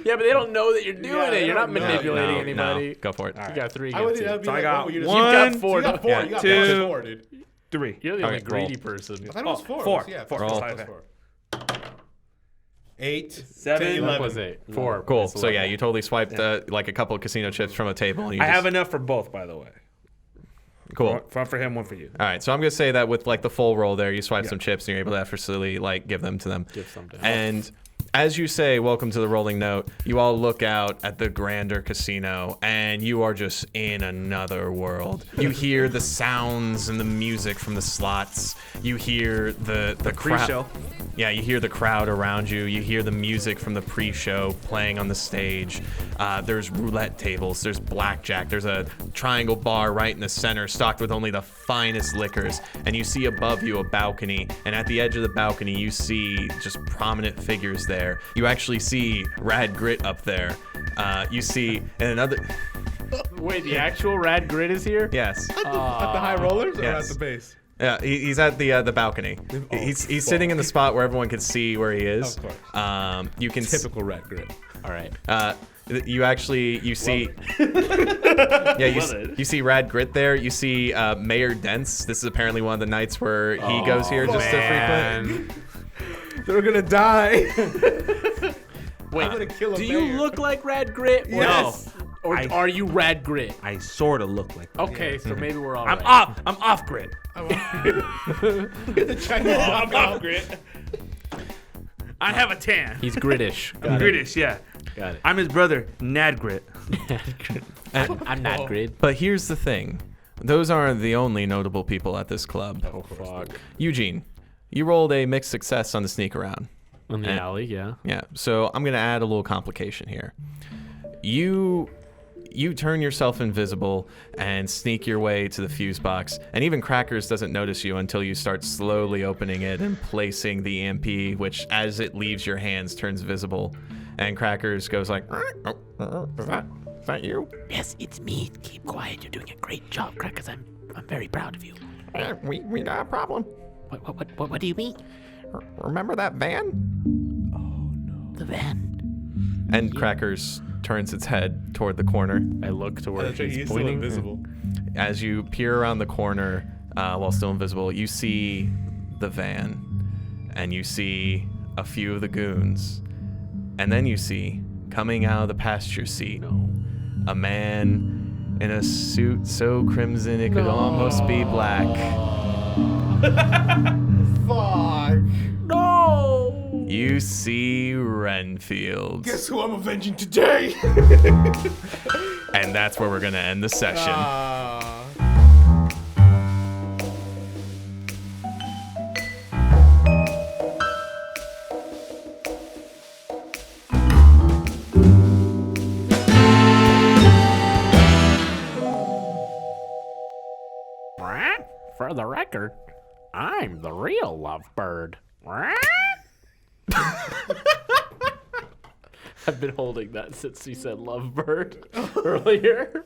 Yeah, but they don't know that you're doing it. You're not manipulating No, anybody. Go for it. You got 3 I would gifts. that'd be So I like, got oh, you just- one. You've got 4. You got 4. Yeah, You got two. 4, dude. 3. You're the only Okay, greedy roll. person. I thought it was 4. 4. Yeah, 4. Roll. Sleight of hand. 8, 7. 10, What 11. was it? 4. Cool. That's So yeah, 11. you totally swiped like a couple of casino chips from a table. And you I just, have enough for both, by the way. Cool. One for him, one for you. All right, so I'm gonna say that with like the full roll there, you swipe some chips and you're able to effortlessly like give them to them. Give something. And as you say, "Welcome to the Rolling Note," you all look out at the grander casino, and you are just in another world. You hear the sounds and the music from the slots. You hear the pre-show. Yeah, you hear the crowd around you. You hear the music from the pre-show playing on the stage. There's roulette tables. There's blackjack. There's a triangle bar right in the center, stocked with only the finest liquors. And you see above you a balcony, and at the edge of the balcony, you see just prominent figures there. You actually see Rad Grit up there. You see in another. Wait, the actual Rad Grit is here? Yes. At the high rollers or Yes. at the base? Yeah, he's at the balcony. He's sitting in the spot where everyone can see where he is. Of course. You can Typical Rat Grit. All right. you see you see Rad Grit there. You see Mayor Dents. This is apparently one of the nights where he goes here just to frequent. They're gonna die. Wait, gonna kill a do you mayor. look like Rad Grit? Or Yes. Or are you Rad Grit? I sort of look like that. Okay, so maybe we're all I'm right. off grid. The Chinese I'm off grid. I have a tan. He's Gritish. I'm British, yeah. Got it. I'm his brother, Nad Grit. I'm not Grit. But here's the thing: those aren't the only notable people at this club. Oh, fuck. Eugene, you rolled a mixed success on the sneak around. On the alley, yeah. Yeah, so I'm gonna add a little complication here. You turn yourself invisible and sneak your way to the fuse box, and even Crackers doesn't notice you until you start slowly opening it and placing the EMP, which as it leaves your hands turns visible. And Crackers goes like, is that you? Yes, it's me. Keep quiet. You're doing a great job, Crackers. I'm very proud of you. We got a problem. What do you mean? Remember that van? The van. And Crackers turns its head toward the corner. I look to where he's He's still pointing. invisible. As you peer around the corner while still invisible, you see the van, and you see a few of the goons, and then you see, coming out of the passenger seat, a man in a suit so crimson it could almost be black. Fuck. No! You see Renfield. Guess who I'm avenging today? And that's where we're going to end the session. For the record, I'm the real lovebird. I've been holding that since you said lovebird earlier.